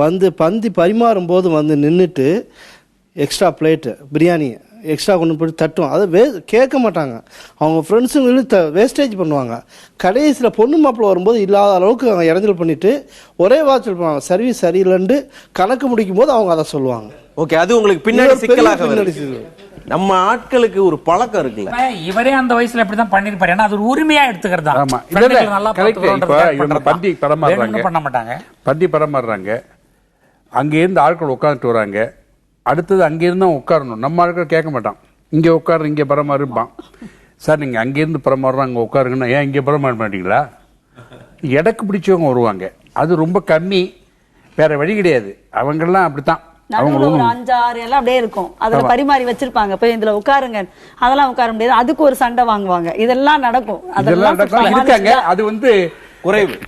வந்து பந்தி பரிமாறும் போது வந்து நின்றுட்டு எக்ஸ்ட்ரா பிளேட்டு பிரியாணி எக்ஸ்ட்ரா கொண்டு போய் தட்டுவோம். அதை கேட்க மாட்டாங்க. அவங்க ஃப்ரெண்ட்ஸுங்களுக்கு வேஸ்டேஜ் பண்ணுவாங்க. கடைசியில் பொண்ணு மாப்பிள்ளை வரும்போது இல்லாத அளவுக்கு அவங்க இறஞ்சல் பண்ணிட்டு ஒரே வாட்சல் பண்ணுவாங்க. சர்வீஸ் சரியில்லைன்னு கணக்கு முடிக்கும் போது அவங்க அதை சொல்லுவாங்க. ஓகே, அது உங்களுக்கு பின்னாடி சிக்கலாக வருது. நம்ம ஆட்களுக்கு ஒரு பழக்கம் இருக்குல்ல, இவரே அந்த வயசுல இப்படிதான் பண்ணிருப்பாரு. ஏன்னா அது ஒரு உரிமையா எடுத்துக்கிறதா. பந்தி பரமாறுறாங்க, பந்தி பரமாறுறாங்க. அங்கேருந்து ஆட்கள் உட்காந்துட்டு வராங்க. அடுத்தது அங்கேருந்து தான் உட்காரணும். நம்ம ஆட்கள் கேட்க மாட்டான், இங்கே உட்காரு இங்கே பரமாறுப்பான். சார் நீங்கள் அங்கேருந்து பரமாறுறோம் அங்கே உட்காருங்கன்னா, ஏன் இங்கே பரமாற மாட்டீங்களா? எடக்கு பிடிச்சவங்க வருவாங்க, அது ரொம்ப கம்மி, வேற வழி கிடையாது. அவங்கெல்லாம் அப்படித்தான். ஒரு 5-6 எல்லாம் அப்படியே இருக்கும், அதுல பரிமாறி வச்சிருப்பாங்க, போய் இதுல உட்காருங்க, அதெல்லாம் உட்கார முடியாது, அதுக்கு ஒரு சண்டை வாங்குவாங்க. இதெல்லாம் நடக்கும். இருக்காங்க. அது வந்து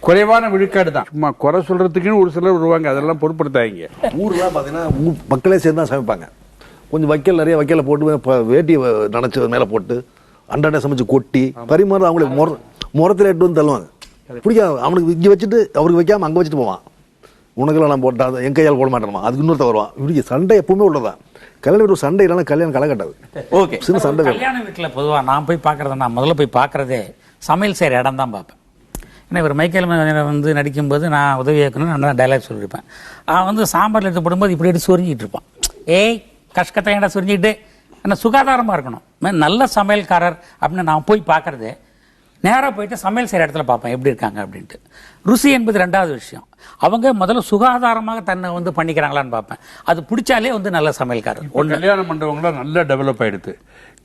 குறைவான விழுக்காடு தான். சும்மா குறை சொல்றதுக்குன்னு ஒரு சிலர் வருவாங்க, அதெல்லாம் பொருட்படுத்தாங்க. ஊர்லாம் பாத்தீங்கன்னா மக்களே சேர்ந்து தான் சமைப்பாங்க. கொஞ்சம் வைக்கல் நிறைய வைக்கல போட்டு வேட்டி நினைச்சு மேல போட்டு அன்றாட சமைச்சு கொட்டி பரிமாறு அவங்களுக்கு முறத்துல எட்டு வந்து தள்ளுவாங்க. பிடிக்காது அவனுக்கு இங்க வச்சுட்டு அவருக்கு வைக்காம அங்க வச்சுட்டு போவான். உனக்கெல்லாம் நான் போட்டா என் கையால் போட மாட்டேன், அதுக்கு இன்னொருத்த வருவான். இப்படி சண்டை எப்பவுமே உள்ளதான். கல்யாண வீட்டு சண்டை இல்லைன்னா கல்யாணம் களை கட்டாது. ஓகே, சின்ன சண்டை. கல்யாண வீட்டுல பொதுவா நான் போய் பாக்குறது, நான் முதல்ல போய் பாக்குறதே சமையல் செய்யற இடம் தான் பார்ப்பேன். ஏன்னா இவர் மைக்கேல் வந்து நடிக்கும்போது நான் உதவி இயக்கணும்னு நான் டைலாக் சொல்லியிருப்பேன். அவன் வந்து சாம்பார் எடுத்து போடும்போது இப்படி எடுத்து சொரிஞ்சிட்டு இருப்பான். ஏய் கஷ்டத்தை ஏன்டா சொரிஞ்சிட்டு, என்ன சுகாதாரமாக இருக்கணும், நல்ல சமையல்காரர் அப்படின்னு நான் போய் பார்க்குறது. நேராக போயிட்டு சமையல் செய்கிற இடத்துல பார்ப்பேன் எப்படி இருக்காங்க அப்படின்ட்டு. ருசி என்பது 2வது விஷயம். அவங்க முதல்ல சுகாதாரமாக தன்னை வந்து பண்ணிக்கிறாங்களான்னு பார்ப்பேன். அது பிடிச்சாலே வந்து நல்ல சமையல்காரர். கல்யாண மண்டபங்களாம் நல்லா டெவலப் ஆயிடுது.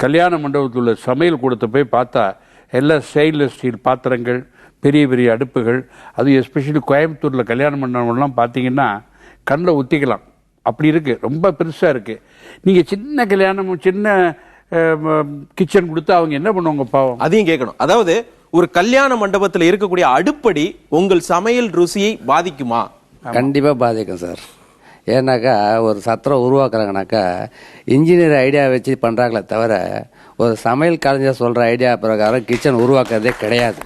கல்யாண மண்டபத்தில் உள்ள சமையல் கூடத்தை போய் பார்த்தா எல்லாம் ஸ்டெயின்லெஸ் ஸ்டீல் பாத்திரங்கள், பெரிய பெரிய அடுப்புகள். அது எஸ்பெஷலி கோயம்புத்தூரில் கல்யாண மண்டபம்லாம் பார்த்தீங்கன்னா கண்ணில் ஊற்றிக்கலாம், அப்படி இருக்குது, ரொம்ப பெருசாக இருக்குது. நீங்கள் சின்ன கல்யாணம் சின்ன கிச்சன் கொடுத்து அவங்க என்ன பண்ணுவாங்க பாவம்? அதையும் கேட்கணும். அதாவது ஒரு கல்யாண மண்டபத்தில் இருக்கக்கூடிய அடுப்படி உங்கள் சமையல் ருசியை பாதிக்குமா? கண்டிப்பாக பாதிக்கும் சார். ஏன்னாக்கா ஒரு சத்திரம் உருவாக்குறாங்கனாக்கா இன்ஜினியர் ஐடியா வச்சு பண்ணுறாங்களே தவிர ஒரு சமையல் கலைஞர் சொல்கிற ஐடியா பிரகாரம் கிச்சன் உருவாக்குறதே கிடையாது.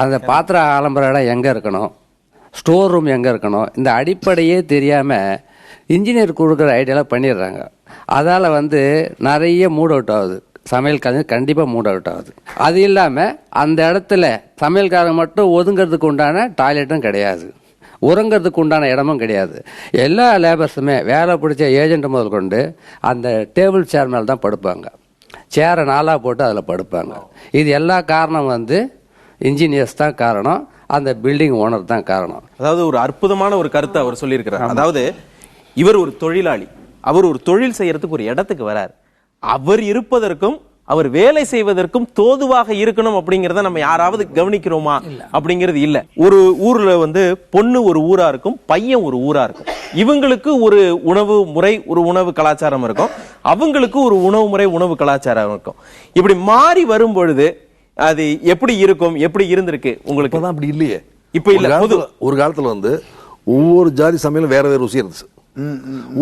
அந்த பாத்திரம் ஆலம்பர இடம் எங்கே இருக்கணும், ஸ்டோர் ரூம் எங்கே இருக்கணும், இந்த அடிப்படையே தெரியாமல் இன்ஜினியர் கொடுக்குற ஐடியாலாம் பண்ணிடுறாங்க. அதால் நிறைய மூட் அவுட் ஆகுது. சமையல் கலைஞர் கண்டிப்பாக மூட் அவுட் ஆகுது. அது இல்லாமல் அந்த இடத்துல சமையல்காரங்க மட்டும் ஒதுங்கிறதுக்கு உண்டான டாய்லெட்டும் கிடையாது, உறங்கிறதுக்கு உண்டான இடமும் கிடையாது. எல்லா லேபர்ஸுமே வேலை பிடிச்ச ஏஜென்ட் முதல் கொண்டு அந்த டேபிள் சேர் மேலே தான் படுப்பாங்க. சேரை நாளாக போட்டு அதில் படுப்பாங்க. இது எல்லா காரணம் இன்ஜினியர்ஸ் தான் காரணம், அந்த பில்டிங் ஓனர் தான் காரணம். அதாவது ஒரு அற்புதமான ஒரு கருத்தை அவர் சொல்லியிருக்கிறார். அதாவது இவர் ஒரு தொழிலாளி, அவர் ஒரு தொழில் செய்யறதுக்கு ஒரு இடத்துக்கு வரார். அவர் இருப்பதற்கும் அவர் வேலை செய்வதற்கும் தோதுவாக இருக்கணும் அப்படிங்கறத நம்ம யாராவது கவனிக்கிறோமா அப்படிங்கிறது இல்ல. ஒரு ஊர்ல பொண்ணு ஒரு ஊரா இருக்கும், பையன் ஒரு ஊரா இருக்கும். இவங்களுக்கு ஒரு உணவு முறை, ஒரு உணவு கலாச்சாரம் இருக்கும், அவங்களுக்கு ஒரு உணவு முறை, உணவு கலாச்சாரம் இருக்கும். இப்படி மாறி வரும் பொழுது அது எப்படி இருக்கும், எப்படி இருந்திருக்கு உங்களுக்கு? அப்படி இல்லையே. இப்ப இல்ல. ஒரு காலத்துல ஒவ்வொரு ஜாதி சமையலும் வேற வேற ருசி இருந்துச்சு,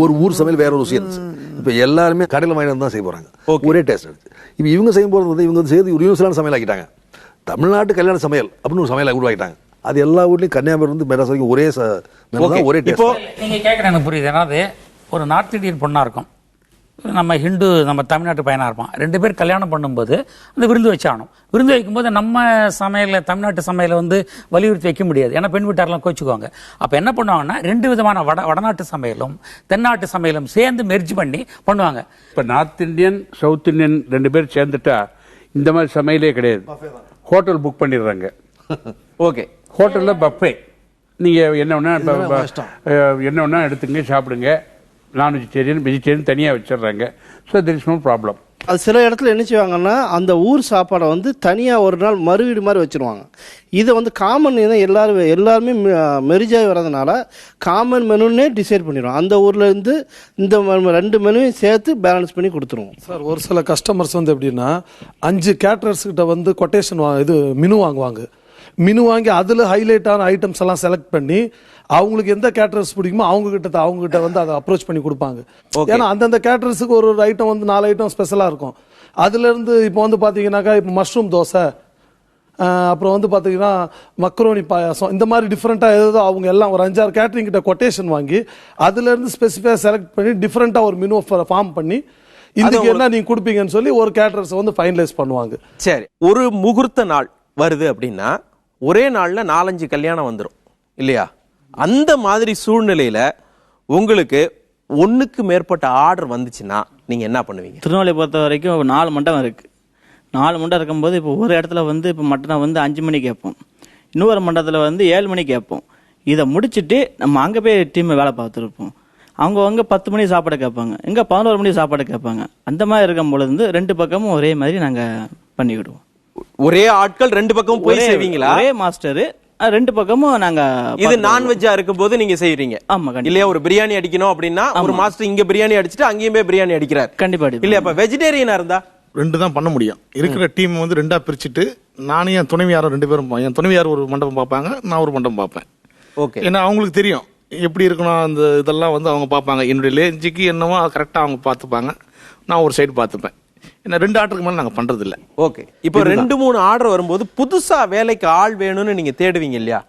ஒரு ஊர் சமையல் வேற ருசி இருந்துச்சு. இப்ப எல்லாருமே கடையில் வாங்கி தான் செய்ய போறாங்க, ஒரே டேஸ்ட் இருந்துச்சு. இப்ப இவங்க செய்யும் போது இவங்க சேர்த்து ஒரு யூனிவர்சலான சமையல் ஆக்கிட்டாங்க. தமிழ்நாட்டு கல்யாண சமையல் அப்படின்னு ஒரு சமையல் உருவாக்கிட்டாங்க. அது எல்லா ஊர்லயும் கன்னியாகுமரி மெட்ராஸ் வரைக்கும் ஒரே டேஸ்ட். நீங்க கேட்கறது எனக்கு புரியுது. அதாவது ஒரு நார்த் இந்தியன் பொண்ணா இருக்கும், நம்ம ஹிந்து, நம்ம தமிழ்நாட்டு பையனா இருப்பான். 2 பேர் கல்யாணம் பண்ணும்போது அந்த விருந்து வச்சாகணும். விருந்து வைக்கும்போது நம்ம சமையல, தமிழ்நாட்டு சமையல வலியுறுத்தி வைக்க முடியாது, ஏன்னா பெண் வீட்டாரெல்லாம் கோச்சுக்குவாங்க. அப்ப என்ன பண்ணுவாங்கன்னா 2 விதமான வடநாட்டு சமையலும் தென்னாட்டு சமையலும் சேர்ந்து மெர்ஜ் பண்ணி பண்ணுவாங்க. இப்ப நார்த் இந்தியன் சவுத் இந்தியன் 2 பேர் சேர்ந்துட்டா இந்த மாதிரி சமையலே கிடையாது. ஹோட்டல் புக் பண்ணிடுறாங்க. ஓகே, ஹோட்டல்ல பஃபே, நீங்க என்ன வேணா எடுத்துங்க, சாப்பிடுங்க. நான் வெஜிடேரியன் தனியாக வச்சிடுறாங்க. So there is no problem. அது சில இடத்துல என்ன செய்வாங்கன்னா அந்த ஊர் சாப்பாடை தனியாக ஒரு நாள் மறுவீடு மாதிரி வச்சுருவாங்க. இதை காமன் எல்லாருமே மெரிஜாகி வர்றதுனால காமன் மெனுன்னே டிசைட் பண்ணிடுவோம். அந்த ஊரில் இருந்து இந்த 2 மெனுவையும் சேர்த்து பேலன்ஸ் பண்ணி கொடுத்துருவோம். சார் ஒரு சில கஸ்டமர்ஸ் எப்படின்னா 5 கேட்டரர்ஸ் கிட்ட கொட்டேஷன் மெனு வாங்குவாங்க. மெனு வாங்கி அதில் ஹைலைட்டான ஐட்டம்ஸ் எல்லாம் செலக்ட் பண்ணி அவங்களுக்கு எந்த கேட்டரர்ஸ் பிடிக்குமோ அவங்க கிட்ட அதை அப்ரோச் பண்ணி கொடுப்பாங்க. ஏன்னா அந்தந்த கேட்டரர்ஸுக்கு ஒரு ஐட்டம் 4 ஐட்டம் ஸ்பெஷலாக இருக்கும். அதுல இருந்து இப்போ பார்த்தீங்கன்னாக்கா இப்போ மஷ்ரூம் தோசை, அப்புறம் பார்த்தீங்கன்னா மக்ரோனி பாயாசம், இந்த மாதிரி டிஃப்ரெண்ட்டாக ஏதோ அவங்க எல்லாம் ஒரு 5-6 கேட்டரிங் கிட்ட கொட்டேஷன் வாங்கி அதுல இருந்து ஸ்பெசிஃபையாக செலக்ட் பண்ணி டிஃப்ரெண்ட்டாக ஒரு மெனு ஃபார்ம் பண்ணி இதுக்கு என்ன நீங்க கொடுப்பீங்கன்னு சொல்லி ஒரு கேட்டரர்ஸ் ஃபைனலைஸ் பண்ணுவாங்க. சரி, ஒரு முகூர்த்த நாள் வருது அப்படின்னா ஒரே நாள்ல 4-5 கல்யாணம் வந்துடும் இல்லையா? அந்த மாதிரி சூழ்நிலையில உங்களுக்கு 1க்கு மேற்பட்ட ஆர்டர் வந்துச்சுன்னா நீங்க என்ன பண்ணுவீங்க? திருநெல்வேலியை பொறுத்த வரைக்கும் 4 மண்டபம் இருக்கு. 4 மண்டபம் இருக்கும்போது இப்போ ஒரு இடத்துல இப்போ மட்டனை 5 மணிக்கு கேட்போம், இன்னொரு மண்டபத்தில் 7 மணிக்கு கேட்போம். இதை முடிச்சுட்டு நம்ம அங்கே போய் டீம் வேலை பார்த்துருப்போம். அவங்க 10 மணி சாப்பாடு கேட்பாங்க, இங்கே 11 மணி சாப்பாடு கேட்பாங்க. அந்த மாதிரி இருக்கும் பொழுது 2 பக்கமும் ஒரே மாதிரி நாங்கள் பண்ணிக்கிடுவோம். ஒரே ஆட்கள் 2 பக்கமும் போய் செய்வீங்களா? ஒரே மாஸ்டர் 2 பக்கமும் நாங்க. இது நான்வெஜ்ஜா இருக்கும் போது நீங்க செய்றீங்க இல்லையா? ஒரு பிரியாணி அடிக்கணும் அப்படின்னா ஒரு மாஸ்டர் இங்க பிரியாணி அடிச்சுட்டு அங்கேயும் போய் பிரியாணி அடிக்கிறார் கண்டிப்பா இல்லையா? அப்ப வெஜிடேரியனா இருந்தா 2 தான் பண்ண முடியும். இருக்கிற டீம் 2ஆ பிரிச்சுட்டு நானும் என் துணைவியாரும் 2 பேரும், என் துணைவியார் ஒரு மண்டபம் பார்ப்பாங்க, நான் ஒரு மண்டபம் பார்ப்பேன். ஓகே, ஏன்னா அவங்களுக்கு தெரியும் எப்படி இருக்கணும், அந்த இதெல்லாம் அவங்க பார்ப்பாங்க. என்னுடைய லேஞ்சுக்கு என்னவோ கரெக்டா அவங்க பார்த்துப்பாங்க, நான் ஒரு சைடு பார்த்துப்பேன். ஏன்னா 2 ஆர்டருக்கு மேல நாங்க பண்றது இல்ல. ஓகே, இப்போ 2-3 ஆர்டர் வரும்போது புதுசா வேலைக்கு ஆள் வேணும்னு நீங்க தேடுவீங்க இல்லையா?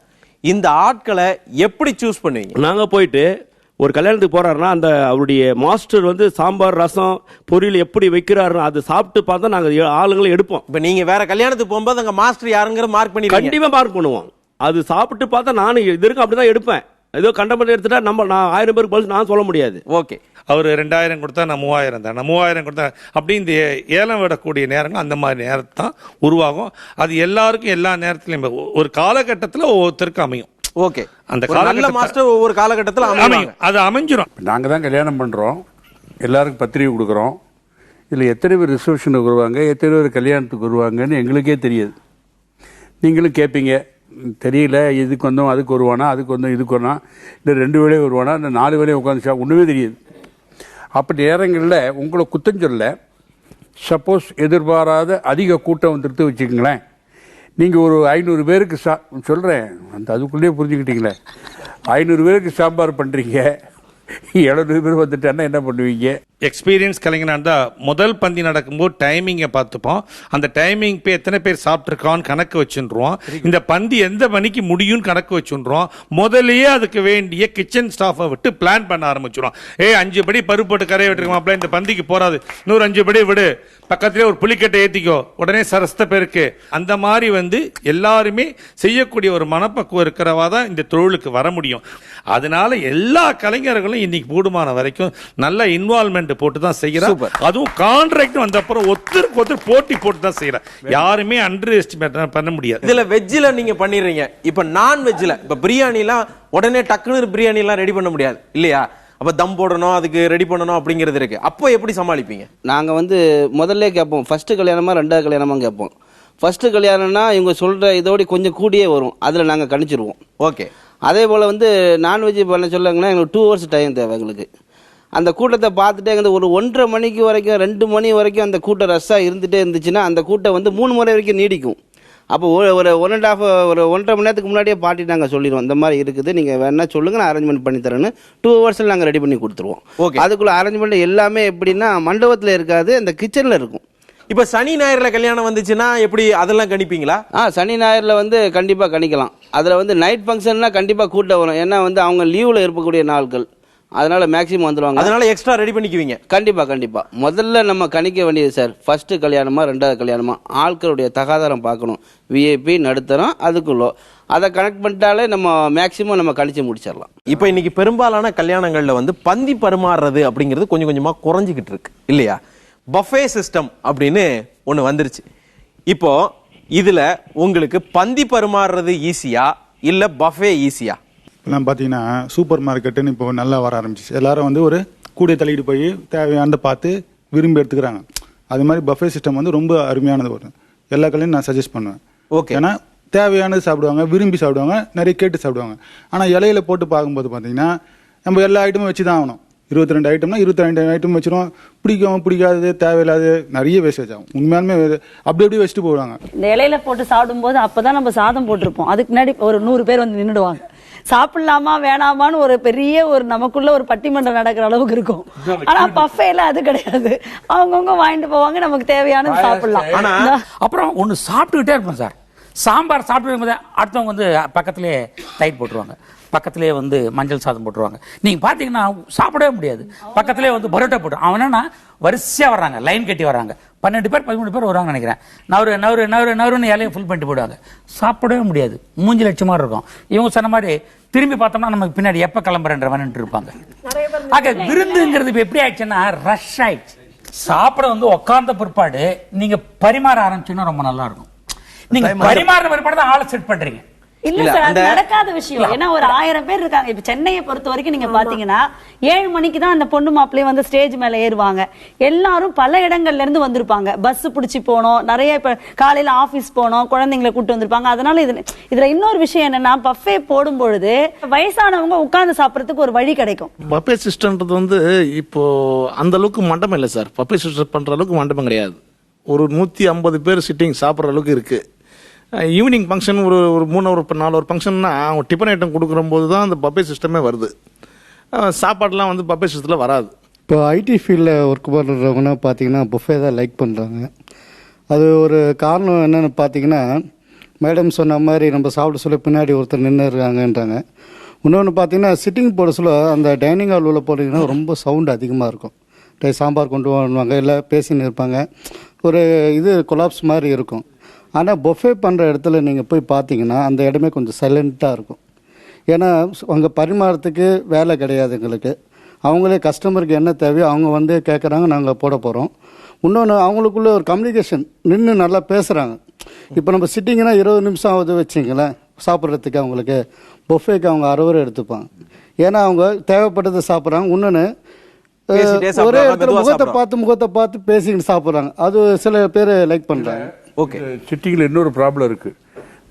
இந்த ஆட்களை எப்படி சூஸ் பண்ணுவீங்க? நாங்க போயிட்டு ஒரு கல்யாணத்துக்கு போறாருன்னா அந்த அவருடைய மாஸ்டர் சாம்பார் ரசம் பொரியல் எப்படி வைக்கிறாரு அதை சாப்பிட்டு பார்த்தா நாங்க ஆளுங்களை எடுப்போம். இப்ப நீங்க வேற கல்யாணத்துக்கு போகும்போது அங்க மாஸ்டர் யாருங்கிற மார்க் பண்ணி கண்டிப்பா மார்க் பண்ணுவோம். அது சாப்பிட்டு பார்த்தா நானும் இது இருக்கும் அப்படிதான் எடுப்பேன். ஏதோ கண்டமெண்ட் எடுத்துட்டா நான் 1000 பேருக்கு பதில் நான் சொல்ல முடியாது. ஓகே, அவர் 2000 கொடுத்தா நான் 3000 தான், நான் 3000 கொடுத்தா அப்படி இந்த ஏலம் விடக்கூடிய நேரங்கள் அந்த மாதிரி நேரத்தை தான் உருவாகும். அது எல்லாருக்கும் எல்லா நேரத்திலையும் ஒரு காலகட்டத்தில் ஒவ்வொருத்தருக்கு அமையும். ஓகே, அந்த நல்ல மாஸ்டர் ஒவ்வொரு காலகட்டத்தில் அமையும், அது அமைஞ்சிரும். நாங்கள் தான் கல்யாணம் பண்ணுறோம், எல்லாருக்கும் பத்திரிகை கொடுக்குறோம். இதில் எத்தனை பேர் ரிசப்ஷனுக்கு வருவாங்க, எத்தனை பேர் கல்யாணத்துக்கு வருவாங்கன்னு எங்களுக்கே தெரியாது. நீங்களும் கேட்பீங்க, தெரியல, இதுக்கு வந்தோம் அதுக்கு வருவானா, அதுக்கு வந்தோம் இதுக்கு வருவானா, இல்லை 2 வேளையும் வருவானா, இல்லை 4 வேளையும் உட்காந்து ஒன்றுமே தெரியாது. அப்படி நேரங்களில் உங்களை குத்தம் சொல்ல, சப்போஸ் எதிர்பாராத அதிக கூட்டம் வந்துடுத்து வச்சுக்கங்களேன், நீங்கள் ஒரு 500 பேருக்கு சொல்கிறேன், அந்த அதுக்குள்ளேயே புரிஞ்சுக்கிட்டீங்களே, 500 பேருக்கு சாம்பார் பண்ணுறீங்க, 700 பேர் வந்துட்டான்னா என்ன பண்ணுவீங்க? எக்ஸ்பீரியன்ஸ் கலைஞனா இருந்தால் முதல் பந்தி நடக்கும்போது டைமிங்கை பார்த்துப்போம். அந்த டைமிங் போய் எத்தனை பேர் சாப்பிட்ருக்கான்னு கணக்கு வச்சுருவோம். இந்த பந்தி எந்த மணிக்கு முடியும்னு கணக்கு வச்சுருவோம். முதலையே அதுக்கு வேண்டிய கிச்சன் ஸ்டாஃபை விட்டு பிளான் பண்ண ஆரம்பிச்சிடும். 5 படி பருப்பு போட்டு கரையை விட்டுருக்கோம், இந்த பந்திக்கு போறாது, இன்னொரு 5 படி விடு, பக்கத்திலே ஒரு புளிக்கட்டை ஏற்றிக்கோ, உடனே சரஸ்த பேருக்கு. அந்த மாதிரி எல்லாருமே செய்யக்கூடிய ஒரு மனப்பக்குவம் இருக்கிறவா தான் இந்த தொழிலுக்கு வர முடியும். அதனால எல்லா கலைஞர்களும் இன்னைக்கு கூடுமான வரைக்கும் நல்ல இன்வால்மெண்ட் போட்டு தான் செய்யறாங்க. அதுவும் கான்ட்ராக்ட் வந்த அப்புறம் ஒருத்தருக்கு ஒருத்தர் போட்டி போட்டு தான் செய்யறாங்க. யாருமே அண்டர் எஸ்டிமேட் பண்ண முடியாது. இதுல வெஜ்ஜில நீங்க பண்ணிடுறீங்க, இப்ப நான் வெஜ்ஜில இப்ப பிரியாணி எல்லாம் உடனே டக்குனு பிரியாணி எல்லாம் ரெடி பண்ண முடியாது இல்லையா? அப்ப தம் போடணும், அதுக்கு ரெடி பண்ணணும் அப்படிங்கிறது இருக்கு. அப்போ எப்படி சமாளிப்பீங்க? நாங்க முதல்ல கேட்போம், ஃபர்ஸ்ட் கல்யாணமா 2வது கல்யாணமா கேட்போம். ஃபர்ஸ்ட் கல்யாணம்னா இவங்க சொல்ற இதோட கொஞ்சம் கூடியே வரும், அதுல நாங்க கணிச்சிருவோம். ஓகே. அதே போல நான்வெஜ் பண்ண சொல்லுங்கன்னா எங்களுக்கு 2 hours டைம் தேவை. எங்களுக்கு அந்த கூட்டத்தை பார்த்துட்டே ஒரு 1:30 மணிக்கு வரைக்கும் 2 மணி வரைக்கும் அந்த கூட்டம் ரஷ்ஷாக இருந்துகிட்டே இருந்துச்சுன்னா அந்த கூட்டம் 3 முறை வரைக்கும் நீடிக்கும். அப்போ ஒரு 1.5 மணி நேரத்துக்கு முன்னாடியே பாட்டி நாங்கள் சொல்லிடுவோம், இந்த மாதிரி இருக்குது, நீங்கள் வேணா சொல்லுங்க, நான் அரேஞ்ச்மெண்ட் பண்ணி தரேன்னு 2 hours நாங்கள் ரெடி பண்ணி கொடுத்துருவோம். அதுக்குள்ள அரேஞ்ச்மெண்ட் எல்லாமே எப்படின்னா மண்டபத்தில் இருக்காது, அந்த கிச்சனில் இருக்கும். இப்ப சனி ஞாயிறுல கல்யாணம் வந்துச்சுன்னா எப்படி அதெல்லாம் கணிப்பீங்களா? சனி ஞாயிறுல கண்டிப்பாக கணிக்கலாம். அதில் நைட் ஃபங்க்ஷன்னா கண்டிப்பாக கூட்டம் வரும். ஏன்னா அவங்க லீவில் இருக்கக்கூடிய நாட்கள், அதனால மேக்ஸிமம் வந்துடுவாங்க. அதனால எக்ஸ்ட்ரா ரெடி பண்ணிக்குவீங்க? கண்டிப்பா. முதல்ல நம்ம கணிக்க வேண்டியது சார், ஃபர்ஸ்ட் கல்யாணமா 2வது கல்யாணமா, ஆட்களுடைய தகாதாரம் பார்க்கணும். விஐபி நடுத்தரம் அதுக்குள்ளோ அதை கனெக்ட் பண்ணிட்டாலே நம்ம மேக்ஸிமம் நம்ம கணிச்சு முடிச்சிடலாம். இப்போ இன்னைக்கு பெரும்பாலான கல்யாணங்கள்ல பந்தி பரிமாறுறது அப்படிங்கிறது கொஞ்சம் கொஞ்சமா குறைஞ்சிக்கிட்டு இருக்கு இல்லையா? பஃபே சிஸ்டம் அப்படின்னு ஒண்ணு வந்துருச்சு. இப்போ இதுல உங்களுக்கு பந்தி பரிமாறுறது ஈஸியா இல்ல பஃபே ஈஸியா? இப்போலாம் பார்த்தீங்கன்னா சூப்பர் மார்க்கெட்டுன்னு இப்போ நல்லா வர ஆரம்பிச்சிச்சு. எல்லாரும் ஒரு கூடையை தள்ளிட்டு போய் தேவையானதை பார்த்து விரும்பி எடுத்துக்கிறாங்க. அது மாதிரி பஃபே சிஸ்டம் ரொம்ப அருமையானது வரும். எல்லா கல்லையும் நான் சஜஸ்ட் பண்ணுவேன். ஓகே. ஏன்னா தேவையானது சாப்பிடுவாங்க, விரும்பி சாப்பிடுவாங்க, நிறைய கேட்டு சாப்பிடுவாங்க. ஆனால் இலையில போட்டு பார்க்கும்போது பார்த்தீங்கன்னா நம்ம எல்லா ஐட்டமும் வச்சு தான் ஆகணும். 22 ஐட்டம்னா 22 ஐட்டம் வச்சிரும். பிடிக்கும் பிடிக்காது தேவையில்லாது நிறைய வேஸ்டேஜ் ஆகும். உண்மையாலுமே அப்படி வச்சுட்டு போடுவாங்க. இந்த இலையில போட்டு சாப்பிடும்போது அப்பதான் நம்ம சாதம் போட்டிருப்போம், அதுக்கு முன்னாடி ஒரு 100 பேர் நின்றுடுவாங்க. சாப்பிடலாமா வேணாமான்னு ஒரு பெரிய நமக்குள்ள ஒரு பட்டிமன்றம் நடக்கிற அளவுக்கு இருக்கும். ஆனா பஃபேல அது கிடையாது, அவங்கவுங்க வாங்கிட்டு போவாங்க, நமக்கு தேவையானது சாப்பிடலாம். ஆனா அப்புறம் ஒண்ணு சாப்பிட்டுக்கிட்டே இருப்போம் சார். சாம்பார் சாப்பிட்டு அடுத்தவங்க பக்கத்திலே தயிர் போட்டுருவாங்க, பக்கத்திலே மஞ்சள் சாதம் போட்டுருவாங்க. நீங்க பாத்தீங்கன்னா சாப்பிடவே முடியாது. பக்கத்திலே பரோட்டா போட்டு அவனா வரிசையா வர்றாங்க, லைன் கட்டி வர்றாங்க. 12 பேர் 13 பேர் வருவாங்க நினைக்கிறேன். நவருன்னு இலையை ஃபுல் பண்ணிட்டு போடுவாங்க. சாப்பிடவே முடியாது, மூஞ்சி லட்சமா இருக்கும். இவங்க சொன்ன மாதிரி திரும்பி பார்த்தோம்னா நமக்கு பின்னாடி எப்ப கிளம்புறன்ற வந்துட்டு இருப்பாங்க. ஆக விருந்துங்கிறது இப்ப எப்படி ஆயிடுச்சுன்னா ரஷ் ஆயிடுச்சு. சாப்பிட உட்கார்ந்த பிற்பாடு நீங்க பரிமாற ஆரம்பிச்சீங்கன்னா ரொம்ப நல்லா இருக்கும். நீங்க பரிமாற பிற்பாடு தான் ஆளை செட் பண்றீங்க. இல்ல சார், அது நடக்காத விஷயம். ஏன்னா ஒரு 1000 பேர் இருக்காங்க. இப்ப சென்னையை பொறுத்த வரைக்கும் நீங்க பாத்தீங்கன்னா 7 மணிக்கு தான் அந்த பொண்ணு மாப்பிள்ளையே ஸ்டேஜ் மேல ஏறுவாங்க. எல்லாரும் பல இடங்கள்ல இருந்து வந்திருப்பாங்க. பஸ் பிடிச்சி போனோம், நிறைய இப்ப காலையில ஆபீஸ் போனோம், குழந்தைங்களை கூட்டு வந்திருப்பாங்க. அதனால இதுல இன்னொரு விஷயம் என்னன்னா, பஃபே போடும் பொழுது வயசானவங்க உட்கார்ந்து சாப்பிடறதுக்கு ஒரு வழி கிடைக்கும். பஃபே சிஸ்டம்ன்றது இப்போ அந்த அளவுக்கு மண்டபம் இல்லை சார். பஃபே சிஸ்டம் பண்ற அளவுக்கு மண்டபம் கிடையாது. ஒரு 150 பேர் சிட்டிங் சாப்பிட்ற அளவுக்கு இருக்கு. ஈவினிங் ஃபங்க்ஷன் ஒரு 3 ஒரு 4 ஒரு ஃபங்க்ஷன்னா அவங்க டிஃபன் ஐட்டம் கொடுக்குற போது தான் அந்த பஃபே சிஸ்டமே வருது. சாப்பாடுலாம் பஃபே சிஸ்டத்தில் வராது. இப்போ ஐடி ஃபீல்டில் ஒர்க் பண்ணுறவங்கன்னா பார்த்தீங்கன்னா புஃபே தான் லைக் பண்ணுறாங்க. அது ஒரு காரணம் என்னென்னு பார்த்தீங்கன்னா, மேடம் சொன்ன மாதிரி நம்ம சாப்பிட சொல்ல பின்னாடி ஒருத்தர் நின்று இருக்காங்கன்றாங்க. இன்னொன்று பார்த்தீங்கன்னா, சிட்டிங் போட சொல்ல அந்த டைனிங் ஹால் உள்ள போட்டிங்கன்னா ரொம்ப சவுண்டு அதிகமாக இருக்கும். சாம்பார் கொண்டு வருவாங்க, இல்லை பேசின்னு இருப்பாங்க, ஒரு கொலாப்ஸ் மாதிரி இருக்கும். ஆனால் பொஃபே பண்ணுற இடத்துல நீங்கள் போய் பார்த்தீங்கன்னா அந்த இடமே கொஞ்சம் சைலண்ட்டாக இருக்கும். ஏன்னா அங்கே பரிமாறத்துக்கு வேலை கிடையாது எங்களுக்கு. அவங்களே கஸ்டமருக்கு என்ன தேவையோ அவங்க கேட்குறாங்க, நாங்கள் போட போகிறோம். இன்னொன்று அவங்களுக்குள்ள ஒரு கம்யூனிகேஷன் நின்று நல்லா பேசுகிறாங்க. இப்போ நம்ம சிட்டிங்கன்னா 20 நிமிஷம் ஆகுது வச்சிங்களேன் சாப்பிட்றதுக்கு. அவங்களுக்கு பொஃபேக்கு அவங்க 60 ரூபா எடுத்துப்பாங்க. ஏன்னா அவங்க தேவைப்பட்டதை சாப்பிட்றாங்க. இன்னொன்று ஒரே இடத்துல முகத்தை பார்த்து பேசிக்கிட்டு சாப்பிட்றாங்க. அது சில பேர் லைக் பண்ணுறாங்க. ஓகே. சிட்டிங்கில் இன்னொரு ப்ராப்ளம் இருக்குது.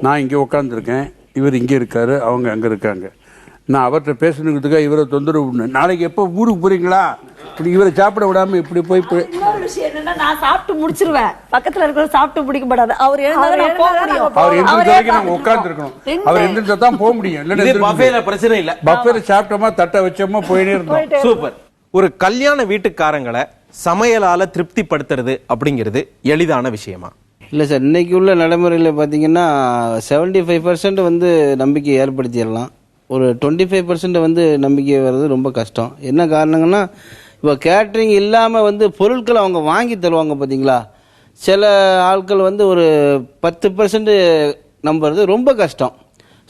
நான் இங்கே உட்காந்துருக்கேன், இவர் இங்கே இருக்காரு, அவங்க அங்கே இருக்காங்க. நான் அவர்கிட்ட பேசணுங்கிறதுக்காக இவரை தொந்தரவு. நாளைக்கு எப்போ ஊருக்கு போகிறீங்களா, இப்படி இவரை சாப்பிட விடாமல் இப்படி போய் இன்னொரு விஷயம் என்னன்னா நான் சாப்பிட்டு முடிச்சிருவேன், பக்கத்துல இருக்கிற சாப்பிட்டு முடிக்கப்படாது. அவர் எழுந்தாலும் நான் போக முடியும். அவர் எந்திரிச்ச வரைக்கும் நம்ம உட்கார்ந்து இருக்கணும். அவர் எந்திரிச்சா தான் போக முடியும். இது பஃபேல பிரச்சனை இல்ல. பஃபேல சாப்பிட்டோமா தட்டை வச்சோமா போயிட்டே இருந்தோம். சூப்பர். ஒரு கல்யாண வீட்டுக்காரங்களை சமையலால திருப்திப்படுத்துறது அப்படிங்கிறது எளிதான விஷயமா? இல்லை சார், இன்னைக்கு உள்ள நடைமுறையில் பார்த்தீங்கன்னா 75% வந்து நம்பிக்கை ஏற்படுத்திடலாம். ஒரு 25% வந்து நம்பிக்கை வர்றது ரொம்ப கஷ்டம். என்ன காரணங்கன்னா, இப்போ கேட்ரிங் இல்லாமல் வந்து பொருட்களை அவங்க வாங்கி தருவாங்க பார்த்தீங்களா, சில ஆட்கள் வந்து ஒரு 10% நம்புறது ரொம்ப கஷ்டம்.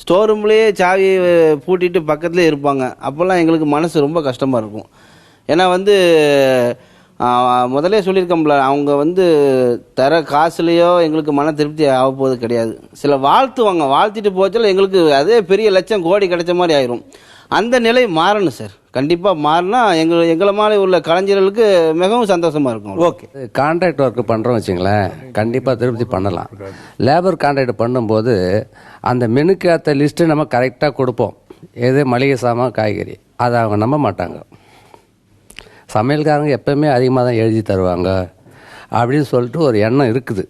ஸ்டோர் ரூம்லேயே சாவி பூட்டிட்டு பக்கத்துலேயே இருப்பாங்க. அப்போல்லாம் எங்களுக்கு மனசு ரொம்ப கஷ்டமாக இருக்கும். ஏன்னா வந்து முதலே சொல்லியிருக்கோம்ல, அவங்க வந்து தர காசுலேயோ எங்களுக்கு மன திருப்தி ஆக போவது கிடையாது. சில வாழ்த்துவாங்க, வாழ்த்திட்டு போச்சாலும் எங்களுக்கு அதே பெரிய லட்சம் கோடி கிடைச்ச மாதிரி ஆயிரும். அந்த நிலை மாறணும் சார். கண்டிப்பாக மாறினா எங்களை மாதிரி உள்ள கலைஞர்களுக்கு மிகவும் சந்தோஷமா இருக்கும். ஓகே, கான்ட்ராக்ட் ஒர்க் பண்ணுறோம் வச்சுங்களேன், கண்டிப்பாக திருப்தி பண்ணலாம். லேபர் கான்ட்ராக்ட் பண்ணும்போது அந்த மெனுக்கு ஏற்ற லிஸ்ட்டு நம்ம கரெக்டாக கொடுப்போம். எது மளிகை சாமான், காய்கறி, அதை அவங்க நம்ப மாட்டாங்க. சமையல்காரங்க எப்பவுமே அதிகமாக தான் எழுதி தருவாங்க அப்படின்னு சொல்லிட்டு ஒரு எண்ணம் இருக்குது.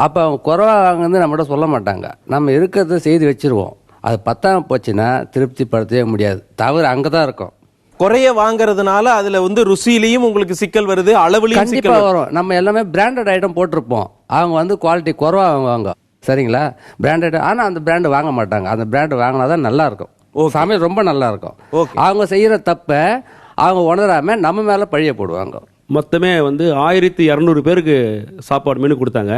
அப்போ அவங்க குறைவாக வாங்குறது நம்மகிட்ட சொல்ல மாட்டாங்க. நம்ம இருக்கிறத செய்து வச்சுருவோம். அது பத்தாம போச்சுன்னா திருப்திப்படுத்தவே முடியாது. தவறு அங்கே தான் இருக்கும். குறைய வாங்குறதுனால அதுல வந்து ருசியிலையும் உங்களுக்கு சிக்கல் வருது, அளவுலையும் கண்டிப்பா வரும். நம்ம எல்லாமே பிராண்டட் ஐட்டம் போட்டிருப்போம், அவங்க வந்து குவாலிட்டி குறைவா வாங்குவாங்க. சரிங்களா, பிராண்டட். ஆனா அந்த பிராண்டு வாங்க மாட்டாங்க. அந்த பிராண்டு வாங்கினாதான் நல்லா இருக்கும், சமையல் ரொம்ப நல்லா இருக்கும். அவங்க செய்யற தப்ப அவங்க உணராம நம்ம மேல பழிய போடுவாங்க. மொத்தமே வந்து 1200 பேருக்கு சாப்பாடு மெனு கொடுத்தாங்க.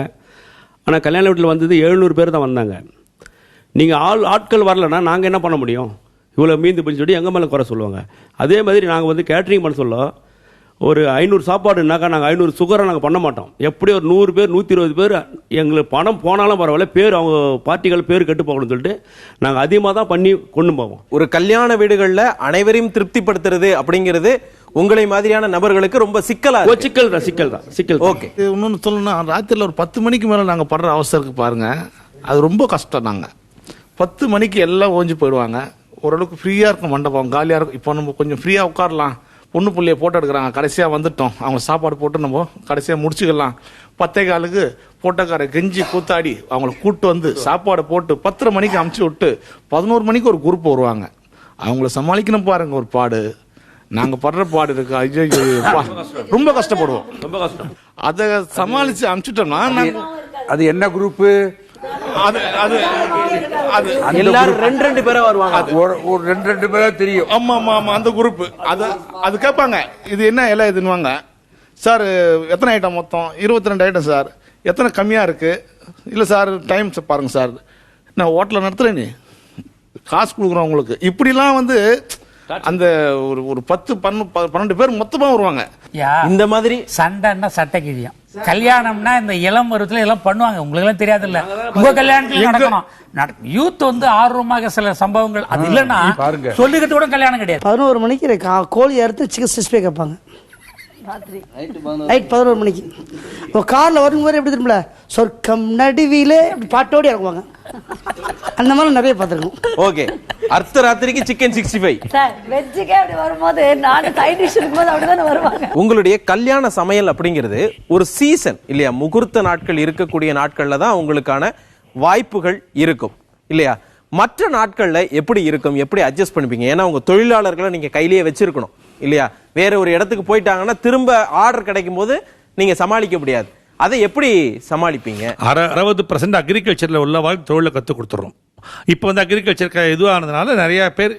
ஆனால் கல்யாண வீட்டில் வந்தது 700 பேர் தான் வந்தாங்க. நீங்கள் ஆட்கள் வரலன்னா நாங்கள் என்ன பண்ண முடியும்? இவ்வளோ மீந்து போய் சொல்லி எங்கள் மேலே குறை சொல்லுவாங்க. அதே மாதிரி நாங்கள் வந்து கேட்ரிங் பண்ண சொல்ல ஒரு 500 சாப்பாடுனாக்கா நாங்கள் 500 சுகரை நாங்கள் பண்ண மாட்டோம். எப்படி ஒரு 100 பேர் 120 பேர் எங்களுக்கு பணம் போனாலும் பரவாயில்ல, பேர் அவங்க பார்ட்டிகள் பேர் கெட்டு போகணும்னு சொல்லிட்டு நாங்கள் அதிகமாக தான் பண்ணி கொண்டு போவோம். ஒரு கல்யாண வீடுகளில் அனைவரையும் திருப்திப்படுத்துறது அப்படிங்கிறது உங்களை மாதிரியான நபர்களுக்கு ரொம்ப சிக்கலா சிக்கல். ஓகே, இன்னொன்று சொல்லணும்னா, ராத்திரியில் ஒரு 10 மணிக்கு மேலே நாங்கள் படுற அவசரத்துக்கு பாருங்க, அது ரொம்ப கஷ்டம். நாங்கள் 10 மணிக்கு எல்லாம் ஓஞ்சி போயிடுவாங்க. ஓரளவுக்கு ஃப்ரீயாக இருக்கும், மண்டபம் காலியாக இருக்கும். இப்போ நம்ம கொஞ்சம் ஃப்ரீயாக உட்காரலாம், பொண்ணு பிள்ளைய போட்டோ எடுக்கிறாங்க, கடைசியாக வந்துட்டோம், அவங்க சாப்பாடு போட்டு நம்ம கடைசியாக முடிச்சுக்கலாம். 10:15 போட்டோக்கார கெஞ்சி கூத்தாடி அவங்கள கூப்பிட்டு வந்து சாப்பாடு போட்டு 10:30 மணிக்கு அமுச்சு விட்டு 11 மணிக்கு ஒரு குரூப் வருவாங்க. அவங்கள சமாளிக்கணும் பாருங்க, ஒரு பாடு. நாங்க படுற பாடு இருக்கு, ஐயோ ரொம்ப கஷ்டப்படுவோம், ரொம்ப கஷ்டம். அதை சமாளிச்சு அமுச்சுட்டோம்னா அது என்ன குரூப்பு? எல்லாரும் 2 பேரா வருவாங்க. ஒரு 2 பேரா தெரியும். ஆமா ஆமா ஆமா, அந்த குரூப். அது கேட்பாங்க, இது என்ன எல்லாம் இதுன்னுவாங்க. சார் எத்தனை ஐட்டம் மொத்தம்? 22 ஐட்டம் சார். எத்தனை கம்மியா இருக்கு? இல்ல சார் டைம் பாருங்க சார், நான் ஹோட்டலில் நடத்துறேன், நீ காசு கொடுக்குறோம் உங்களுக்கு. இப்படிலாம் வந்து அந்த ஒரு 10-12 பேர் மொத்தமா வருவாங்க. இந்த மாதிரி சண்டைன்னா சட்டை கிழியும். கல்யாணம்னா இந்த இளம் பருவத்துல எல்லாம் பண்ணுவாங்க, உங்களுக்கு எல்லாம் தெரியாது இல்ல. உங்க கல்யாணத்துல நடக்கணும். யூத் வந்து ஆர்வமாக சில சம்பவங்கள், அது இல்லன்னா சொல்லிக்கிட்டு கூட கல்யாணம் கிடையாது. 11 மணிக்கு கோழி அறுத்து சிக்கன் 65 கேட்பாங்க. நைட் 11 மணிக்கு கார்ல வரும்போது எப்படி திரும்பல சொர்க்கம் நடுவிலே பாட்டோடு இறங்குவாங்க. அந்த மாதிரி நிறைய பார்த்துருக்கோம். ஓகே, அர்த்த ராத்திரிக்கு சிக்கன் 65 சார். வெஜ்ஜுக்கே அப்படி வரும்போது நான் சைட் டிஷ் இருக்கும்போது அப்படிதான் வருவாங்க. உங்களுடைய கல்யாண சமையல் அப்படிங்கிறது ஒரு சீசன் இல்லையா? முகூர்த்த நாட்கள் இருக்கக்கூடிய நாட்கள்ல தான் உங்களுக்கான வாய்ப்புகள் இருக்கும் இல்லையா? மற்ற நாட்கள்ல எப்படி இருக்கும், எப்படி அட்ஜஸ்ட் பண்ணிப்பீங்க? ஏன்னா உங்க தொழிலாளர்களை நீங்க கையிலேயே வச்சிருக்கணும் இல்லையா? வேற ஒரு இடத்துக்கு போயிட்டாங்கன்னா திரும்ப ஆர்டர் கிடைக்கும் போது நீங்க சமாளிக்க முடியாது. அதை எப்படி சமாளிப்பீங்க? 60% அக்ரிகல்ச்சரில் உள்ள தொழிலை கற்றுக் கொடுத்துட்றோம். இப்போ வந்து அக்ரிகல்ச்சர் இதுவானதுனால நிறையா பேர்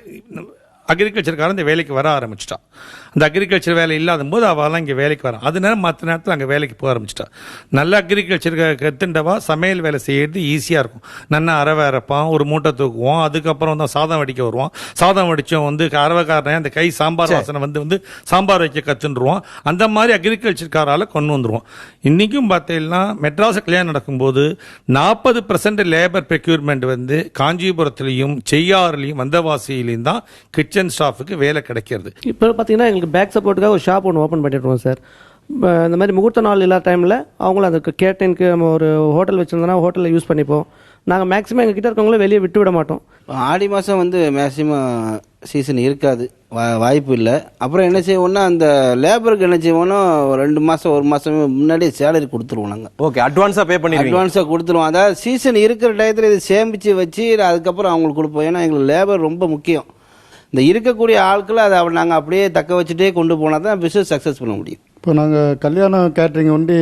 அக்ரிகல்ச்சருக்காரன் இந்த வேலைக்கு வர ஆரம்பிச்சிட்டா. அந்த அக்ரிகல்ச்சர் வேலை இல்லாத போது அவெல்லாம் இங்கே வேலைக்கு வரான். அது நேரம் மற்ற நேரத்தில் அங்கே வேலைக்கு போக ஆரம்பிச்சிட்டா. நல்ல அக்ரிகல்ச்சர் கற்றுண்டவா சமையல் வேலை செய்யறது ஈஸியாக இருக்கும். நல்லா அரவை அரைப்பான், ஒரு மூட்டை தூக்குவோம், அதுக்கப்புறம் தான் சாதம் வடிக்க வருவான். சாதம் வடித்தோம் வந்து அரவைக்காரனே அந்த கை சாம்பார் வாசனை வந்து சாம்பார் வைக்க கற்றுருவான். அந்த மாதிரி அக்ரிகல்ச்சர்காரால் கொண்டு வந்துடுவோம். இன்றைக்கும் பார்த்தீங்கன்னா மெட்ராஸ் கல்யாணம் நடக்கும்போது 40% லேபர் ப்ரெக்யூர்மெண்ட் வந்து காஞ்சிபுரத்துலையும் செய்யாறுலையும் வந்தவாசியிலையும் தான் கிச்சன் ஸ்டாஃபுக்கு வேலை கிடைக்கிறது. இப்போ பார்த்தீங்கன்னா எங்களுக்கு பேக் சப்போர்ட்டுக்காக ஒரு ஷாப் ஒன்று ஓப்பன் பண்ணிடுவோம் சார். இந்த மாதிரி முகூர்த்த நாள் இல்லாத டைமில் அவங்களும் அதுக்கு கேட்டனுக்கு நம்ம ஒரு ஹோட்டல் வச்சுருந்தோன்னா ஹோட்டலில் யூஸ் பண்ணிப்போம். நாங்கள் மேக்ஸிமம் எங்ககிட்ட இருக்கவங்கள வெளியே விட்டு விட மாட்டோம். ஆடி மாதம் வந்து மேக்ஸிமம் சீசன் இருக்காது, வாய்ப்பு இல்லை. அப்புறம் என்ன செய்வோம்னா அந்த லேபருக்கு என்ன செய்வோம்னா 2 மாதம் 1 மாதம் முன்னாடியே சேலரி கொடுத்துருவோம் நாங்கள். ஓகே, அட்வான்ஸாக பே பண்ணி அட்வான்ஸாக கொடுத்துருவோம். அதாவது சீசன் இருக்கிற டயத்தில் இதை சேமித்து வச்சு அதுக்கப்புறம் அவங்களுக்கு கொடுப்போம். ஏன்னா எங்களுக்கு லேபர் ரொம்ப முக்கியம். இந்த இருக்கக்கூடிய ஆட்களை அதை நாங்கள் அப்படியே தக்க வச்சுட்டே கொண்டு போனால் தான் பிஸ்னஸ் சக்ஸஸ் பண்ண முடியும். இப்போ நாங்கள் கல்யாணம் கேட்ரிங் ஒண்டி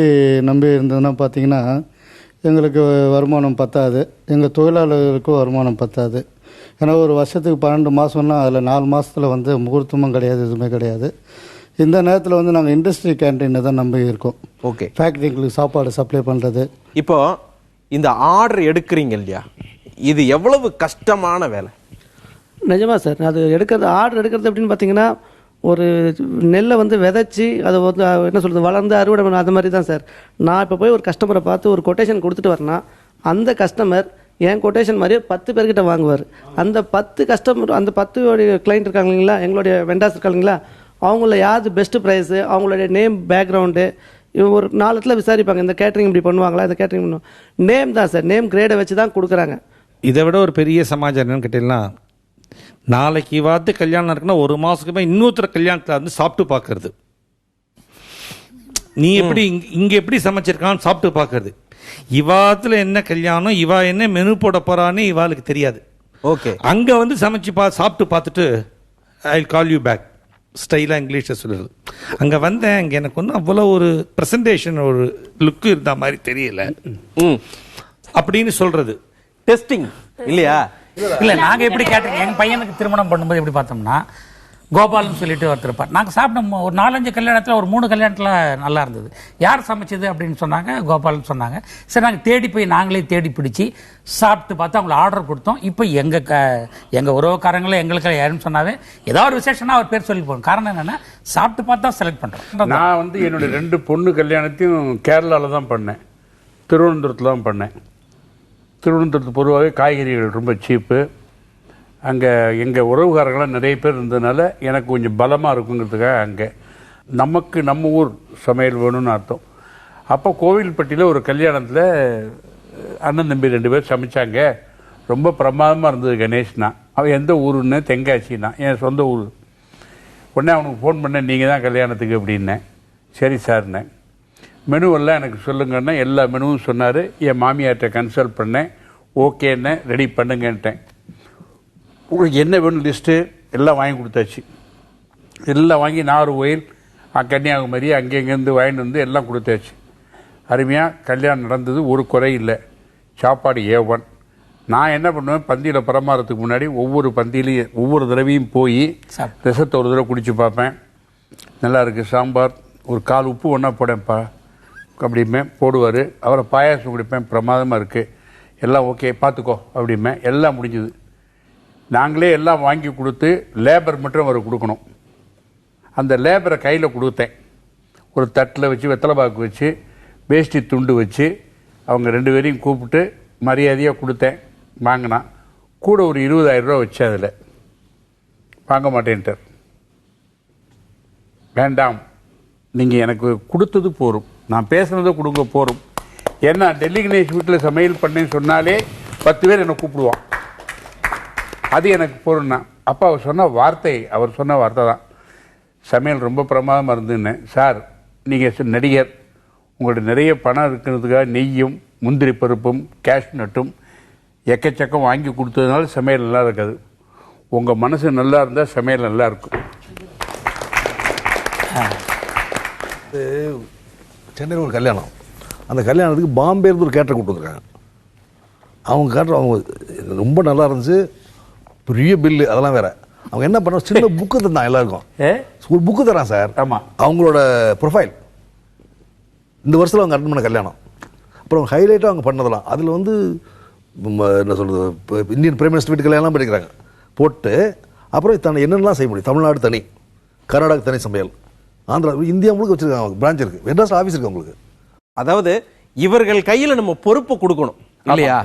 நம்பி இருந்ததுன்னா பார்த்தீங்கன்னா எங்களுக்கு வருமானம் பத்தாது, எங்கள் தொழிலாளர்களுக்கும் வருமானம் பத்தாது. ஏன்னா ஒரு வருஷத்துக்கு 12 மாதம்னா அதில் 4 மாதத்தில் வந்து முகூர்த்தமும் கிடையாது, எதுவுமே கிடையாது. இந்த நேரத்தில் வந்து நாங்கள் இண்டஸ்ட்ரி கேன்டீனை தான் நம்பி இருக்கோம். ஓகே, ஃபேக்ட்ரிங்களுக்கு சாப்பாடு சப்ளை பண்ணுறது. இப்போ இந்த ஆர்டர் எடுக்கிறீங்க இல்லையா, இது எவ்வளவு கஷ்டமான வேலை? நிஜமா சார், அது ஆர்டர் எடுக்கிறது அப்படின்னு பார்த்தீங்கன்னா ஒரு நெல்லை வந்து விதைச்சி அதை வந்து என்ன சொல்கிறது வளர்ந்து அறுவடை பண்ண அது மாதிரி தான் சார். நான் இப்போ போய் ஒரு கஸ்டமரை பார்த்து ஒரு கொட்டேஷன் கொடுத்துட்டு வரேன்னா அந்த கஸ்டமர் என் கொட்டேஷன் மாதிரியே 10 பேர்கிட்ட வாங்குவார். அந்த 10 கஸ்டமர், அந்த 10 கிளைண்ட் இருக்காங்க இல்லைங்களா, எங்களுடைய வெண்டாஸ் இருக்காங்க இல்லைங்களா, அவங்கள யாரு பெஸ்ட்டு ப்ரைஸு, அவங்களுடைய நேம் பேக்ரவுண்டு ஒரு 4 இடத்துல விசாரிப்பாங்க. இந்த கேட்ரிங் இப்படி பண்ணுவாங்களா, இந்த கேட்ரிங் பண்ணுவோம். நேம் தான் சார், நேம் கிரேடை வச்சு தான் கொடுக்குறாங்க. இதை விட ஒரு பெரிய சமாச்சாரம் என்னன்னு கேட்டீங்கன்னா, நாளைக்கு வாத்து கல்யாணம் இருக்குன்னா 1 மாதத்துக்கு இன்னொருத்தர் கல்யாணத்தில் வந்து சாப்பிட்டு பார்க்கறது. நீ எப்படி இங்கே எப்படி சமைச்சிருக்கான்னு சாப்பிட்டு பார்க்கறது. இவாத்துல என்ன கல்யாணம், இவா என்ன மெனு போட போறான்னு இவாளுக்கு தெரியாது. ஓகே, அங்கே வந்து சமைச்சு சாப்பிட்டு பார்த்துட்டு ஐ கால் யூ பேக் ஸ்டைலாக இங்கிலீஷில் சொல்லுறது. அங்கே வந்தேன், அங்கே எனக்கு ஒன்றும் அவ்வளோ ஒரு ப்ரெசன்டேஷன் ஒரு லுக்கு இருந்த மாதிரி தெரியல அப்படின்னு சொல்றது. டெஸ்டிங் இல்லையா? இல்ல நாங்க எப்படி கேட்டோம், எங்க பையனுக்கு திருமணம் பண்ணும்போது எப்படி பார்த்தோம்னா கோபால்னு சொல்லிட்டு ஒருத்தர் இருப்பார். நாங்கள் சாப்பிட்டோம் ஒரு 4-5 கல்யாணத்தில் ஒரு 3 கல்யாணத்தில் நல்லா இருந்தது. யார் சமைச்சது அப்படின்னு சொன்னாங்க, கோபால்னு சொன்னாங்க. சரி, நாங்கள் நாங்களே தேடி பிடிச்சி சாப்பிட்டு பார்த்து அவங்களை ஆர்டர் கொடுத்தோம். இப்போ எங்கள் உறவுக்காரங்களே எங்களுக்கு யாருன்னு சொன்னாவே ஏதாவது ஒரு விசேஷம்னா அவர் பேர் சொல்லி போகணும். காரணம் என்னன்னா சாப்பிட்டு பார்த்தா செலக்ட் பண்ணுறோம். நான் வந்து என்னுடைய 2 பொண்ணு கல்யாணத்தையும் கேரளாவில் தான் பண்ணேன், திருவனந்தபுரத்தில் தான் பண்ணேன். திருவனந்தபுரத்து பொதுவாகவே காய்கறிகள் ரொம்ப சீப்பு. அங்கே எங்கள் உறவுகாரங்களாம் நிறைய பேர் இருந்ததுனால எனக்கு கொஞ்சம் பலமாக இருக்குங்கிறதுக்காக அங்கே நமக்கு நம்ம ஊர் சமையல் வேணும்னு அர்த்தம். அப்போ கோவில்பட்டியில் ஒரு கல்யாணத்தில் அண்ணன் தம்பி 2 பேர் சமைச்சாங்க. ரொம்ப பிரமாதமாக இருந்தது. கணேஷ்னா அவன் எந்த ஊருன்னு தென்காசின்னா என் சொந்த ஊர். உடனே அவனுக்கு ஃபோன் பண்ணேன், நீங்கள் தான் கல்யாணத்துக்கு அப்படின்னேன். சரி சார்ண்ணே, மெனுவெல்லாம் எனக்கு சொல்லுங்கன்னா எல்லா மெனுவும் சொன்னார். என் மாமியார்கிட்ட கன்சல்ட் பண்ணேன், ஓகேன்னு ரெடி பண்ணுங்கன்ட்டேன். உங்களுக்கு என்ன வேணும் லிஸ்ட்டு எல்லாம் வாங்கி கொடுத்தாச்சு. எல்லாம் வாங்கி நாகர்கோயில் கன்னியாகுமரி அங்கேருந்து வாங்கிட்டு வந்து எல்லாம் கொடுத்தாச்சு. அருமையாக கல்யாணம் நடந்தது, ஒரு குறை இல்லை. சாப்பாடு A1. நான் என்ன பண்ணுவேன், பந்தியில் பரமாறதுக்கு முன்னாடி ஒவ்வொரு பந்தியிலையும் ஒவ்வொரு தடவையும் போய் ரசத்தை ஒரு தடவை குடிச்சு பார்ப்பேன். நல்லா இருக்குது சாம்பார், ஒரு 1/4 உப்பு ஒன்றா போடேன்ப்பா அப்படிம்பேன், போடுவார். அவரை பாயாசம் குடிப்பேன், பிரமாதமாக இருக்குது, எல்லாம் ஓகே பார்த்துக்கோ அப்படிம்பேன். எல்லாம் முடிஞ்சுது. நாங்களே எல்லாம் வாங்கி கொடுத்து லேபர் மட்டும் அவர் கொடுக்கணும். அந்த லேபரை கையில் கொடுத்தேன். ஒரு தட்டில் வச்சு வெத்தலை பாக்கு வச்சு வேஷ்டி துண்டு வச்சு அவங்க 2 பேரையும் கூப்பிட்டு மரியாதையாக கொடுத்தேன். வாங்கினா கூட ஒரு 20,000 ரூபா வச்சு அதில் வாங்க மாட்டேன்ட்டார். வேண்டாம், நீங்கள் எனக்கு கொடுத்தது போரும், நான் பேசுனதை கொடுங்க போரும். ஏன்னா டெல்லி கணேஷ் வீட்டில் சமையல் பண்ணேன்னு சொன்னாலே 10 பேர் என்னை கூப்பிடுவான். அது எனக்கு போறேன்னா அப்போ அவர் சொன்ன வார்த்தை தான், சமையல் ரொம்ப பிரமாதமாக இருந்துன்னு. சார், நீங்கள் நடிகர், உங்கள்ட்ட நிறைய பணம் இருக்கிறதுக்காக நெய்யும் முந்திரி பருப்பும் கேஷ்நட்டும் எக்கச்சக்கம் வாங்கி கொடுத்ததுனால சமையல் நல்லா இருக்காது. உங்கள் மனசு நல்லா இருந்தால் சமையல் நல்லா இருக்கும். சென்னையில் ஒரு கல்யாணம், அந்த கல்யாணத்துக்கு பாம்பே இருந்து ஒரு கேட்டரை கூப்பிட்டு வந்துருக்காங்க. அவங்க கேட்டர் அவங்க ரொம்ப நல்லா இருந்துச்சு, பெரிய பில்லு, அதெல்லாம் வேற. அவங்க என்ன பண்ண சின்ன புக்கு தந்தான் எல்லாருக்கும், ஒரு புக்கு தரான் சார். ஆமாம், அவங்களோட ப்ரொஃபைல் இந்த வருஷத்தில் அவங்க அட்டன் பண்ண கல்யாணம், அப்புறம் ஹைலைட்டாக அவங்க பண்ணதெல்லாம் அதில் வந்து என்ன சொல்கிறது, இந்தியன் பிரைம் மினிஸ்டர் வீட்டு கல்யாணம் பண்ணிக்கிறாங்க போட்டு. அப்புறம் தன்னை என்னென்னலாம் செய்ய முடியும், தமிழ்நாடு தனி, கர்நாடகா தனி சமையல், ஆந்திரா, இந்தியா முழுக்க வச்சிருக்காங்க, பிரான்ச் இருக்குது, மெட்ராஸ் ஆஃபீஸ் இருக்குது அவங்களுக்கு. அதாவது இவர்கள் கையில் நம்ம பொறுப்பு கொடுக்கணும் இல்லையா?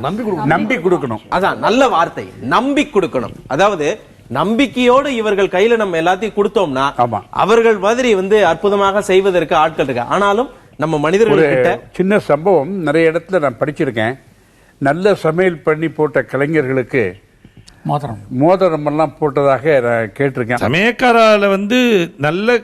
நம்பி கொடுக்கணும். அதான் நல்ல வார்த்தை, நம்பி கொடுக்கணும். அதாவது நம்பிக்கையோடு இவர்கள் கையில நம்ம எல்லாத்தையும் கொடுத்தோம்னா அவர்கள் மாதிரி வந்து அற்புதமாக செய்வதற்கு ஆட்கள் இருக்கு. ஆனாலும் நம்ம மனிதர்கள் சின்ன சம்பவம் நிறைய இடத்துல நான் படிச்சிருக்கேன். நல்ல சமையல் பண்ணி போட்ட கலைஞர்களுக்கு மோதிரம் எல்லாம் போட்டதாக நான் கேட்டிருக்கேன். சமயக்காரால வந்து நல்ல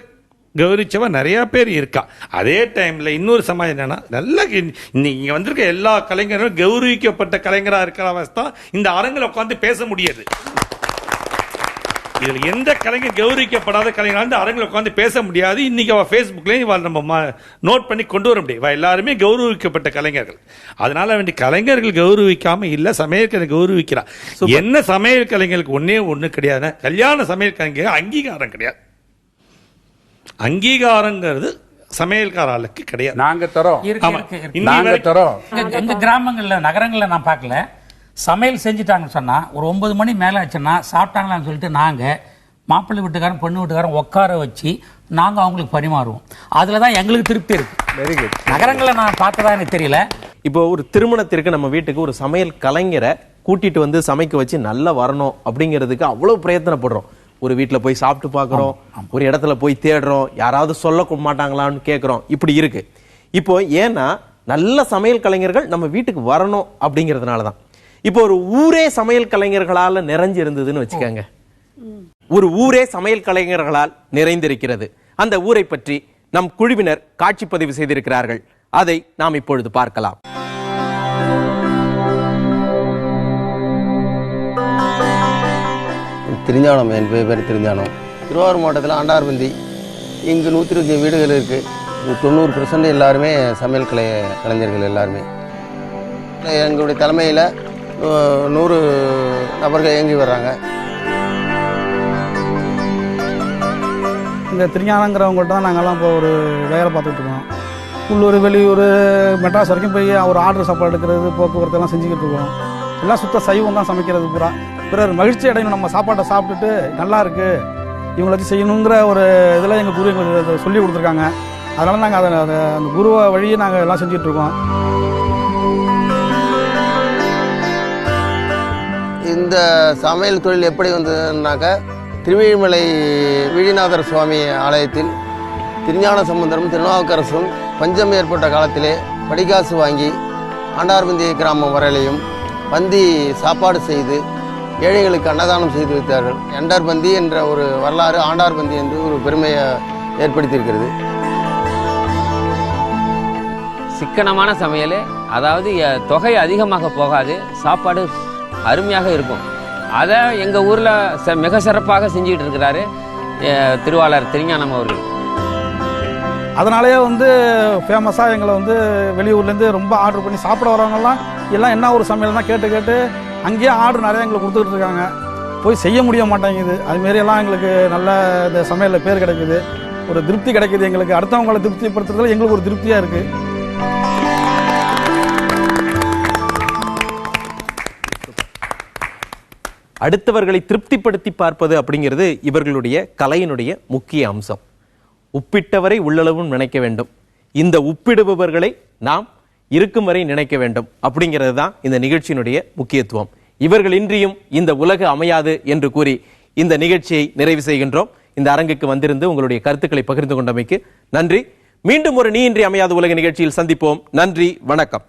கௌரிச்சவன் நிறைய பேர் இருக்கா. அதே டைம்ல இன்னொரு சமாஜம் என்னன்னா, நல்ல இங்க வந்திருக்க எல்லா கலைஞரும் கௌரவிக்கப்பட்ட கலைஞரா இருக்கிற அவஸ்தா இந்த அரங்கில் உட்காந்து பேச முடியாது. இதுல எந்த கலைஞர் கௌரவிக்கப்படாத கலைஞர் அரங்கில் உட்காந்து பேச முடியாது. இன்னைக்கு அவ Facebookலயும் நம்ம நோட் பண்ணி கொண்டு வர முடியும். எல்லாருமே கௌரவிக்கப்பட்ட கலைஞர்கள். அதனால வேண்டி கலைஞர்கள் கௌரவிக்காம இல்ல, சமையல் கலைஞர் கௌரவிக்கிறா. என்ன சமையல் கலைஞர்களுக்கு ஒண்ணு கிடையாது, கல்யாண சமையல் கலைஞர் அங்கீகாரம் கிடையாது. அங்கீகாரங்கிறது சமையல்காரர்களுக்கு கிடையாது. நாங்க தரோம். எங்க கிராமங்கள்ல நகரங்கள்ல நான் பார்க்கல. சமையல் செஞ்சுட்டாங்கன்னு சொன்னா ஒரு 9 மணி மேல ஆச்சுன்னா சாப்பிட்டாங்களான்னு சொல்லிட்டு நாங்க மாப்பிள்ளை வீட்டுக்காரன் பொண்ணு வீட்டுக்காரன் உட்கார வச்சு நாங்க அவங்களுக்கு பரிமாறுவோம். அதுலதான் எங்களுக்கு திருப்தி இருக்கு. Very good. நகரங்களை நான் பார்த்ததா எனக்கு தெரியல. இப்போ ஒரு திருமணத்திற்கு நம்ம வீட்டுக்கு ஒரு சமையல் கலைஞரை கூட்டிட்டு வந்து சமைக்க வச்சு நல்லா வரணும் அப்படிங்கிறதுக்கு அவ்வளவு பிரயத்தனப்படுறோம். ஒரு வீட்டில் போய் சாப்பிட்டு பார்க்குறோம், ஒரு இடத்துல போய் தேடுறோம், யாராவது சொல்ல மாட்டாங்களான்னு கேட்குறோம். இப்படி இருக்கு. இப்போ ஏன்னா நல்ல சமையல் கலைஞர்கள் நம்ம வீட்டுக்கு வரணும் அப்படிங்கிறதுனால தான். இப்போ ஒரு ஊரே சமையல் கலைஞர்களால் நிறைஞ்சு இருந்ததுன்னு வச்சுக்கோங்க. ஒரு ஊரே சமையல் கலைஞர்களால் நிறைந்திருக்கிறது. அந்த ஊரை பற்றி நம் குழுவினர் காட்சிப்பதிவு செய்திருக்கிறார்கள். அதை நாம் இப்பொழுது பார்க்கலாம். திருஞானம், என் பேர் திருஞானம். திருவாரூர் மாவட்டத்தில் ஆண்டார்பந்தி இங்கு 120 வீடுகள் இருக்குது. 90% எல்லாருமே சமையல் கலைஞர்கள் எல்லாருமே. எங்களுடைய தலைமையில் 100 நபர்கள் இயங்கி வர்றாங்க. இந்த திருஞானங்கிறவங்கள்ட்ட தான் நாங்கள்லாம் இப்போ ஒரு வேலை பார்த்துட்டு இருக்கோம். உள்ளூர் வெளியூர் மெட்ராஸ் வரைக்கும் போய் ஒரு ஆர்டர் சாப்பாடு எடுக்கிறது, போக்குவரத்து எல்லாம் செஞ்சுக்கிட்டு இருக்கோம். எல்லாம் சுத்த சைவம் தான் சமைக்கிறது பூரா. பிறர் மகிழ்ச்சி அடையணும், நம்ம சாப்பாட்டை சாப்பிட்டுட்டு நல்லா இருக்கு இவங்களை வச்சு செய்யணுங்கிற ஒரு இதில் எங்கள் குரு எங்களுக்கு சொல்லி கொடுத்துருக்காங்க. அதனால நாங்கள் அதை அந்த குருவை வழியை நாங்கள் எல்லாம் செஞ்சுட்டு இருக்கோம். இந்த சமையல் தொழில் எப்படி வந்ததுன்னாக்கா, திருவிழிமலை வீழிநாதர் சுவாமி ஆலயத்தில் திருஞான சம்பந்தரும் திருநாவுக்கரசும் பஞ்சம் ஏற்பட்ட காலத்திலே படிக்காசு வாங்கி ஆண்டார்பந்தி கிராமம் வரையிலையும் பந்தி சாப்பாடு செய்து ஏழைகளுக்கு அன்னதானம் செய்து வைத்தார்கள். ஆண்டார்பந்தி என்ற ஒரு வரலாறு, ஆண்டார்பந்தி என்று ஒரு பெருமையை ஏற்படுத்தியிருக்கிறது. சிக்கனமான சமையல், அதாவது தொகை அதிகமாக போகாது, சாப்பாடு அருமையாக இருக்கும். அதை எங்கள் ஊரில் மிக சிறப்பாக செஞ்சுக்கிட்டு இருக்கிறாரு திருவாளர் திருஞானம் அவர்கள். அதனாலேயே ஃபேமஸாக எங்களை வெளியூர்லேருந்து ரொம்ப ஆர்டர் பண்ணி சாப்பிட வரவங்கலாம் எல்லாம் என்ன ஒரு சமையல் தான் கேட்டு கேட்டு அங்கேயே ஆர்டர் நிறையா எங்களுக்கு கொடுத்துக்கிட்டு இருக்காங்க. போய் செய்ய முடிய மாட்டேங்குது. அதுமாரி எல்லாம் எங்களுக்கு நல்ல இந்த சமையலில் பேர் கிடைக்குது, ஒரு திருப்தி கிடைக்குது. எங்களுக்கு அடுத்தவங்களை திருப்திப்படுத்துறதுல எங்களுக்கு ஒரு திருப்தியாக இருக்குது. அடுத்தவர்களை திருப்திப்படுத்தி பார்ப்பது அப்படிங்கிறது இவர்களுடைய கலையினுடைய முக்கிய அம்சம். உப்பிட்டவரை உள்ளளவும் நினைக்க வேண்டும், இந்த உப்பிடுபவர்களை நாம் இருக்கும் வரை நினைக்க வேண்டும் அப்படிங்கிறது தான் இந்த நிகழ்ச்சியினுடைய முக்கியத்துவம். இவர்கள் இன்றியும் இந்த உலகு அமையாது என்று கூறி இந்த நிகழ்ச்சியை நிறைவு செய்கின்றோம். இந்த அரங்குக்கு வந்திருந்து உங்களுடைய கருத்துக்களை பகிர்ந்து கொண்டமைக்கு நன்றி. மீண்டும் ஒரு நீ இன்றி அமையாத உலக நிகழ்ச்சியில் சந்திப்போம். நன்றி, வணக்கம்.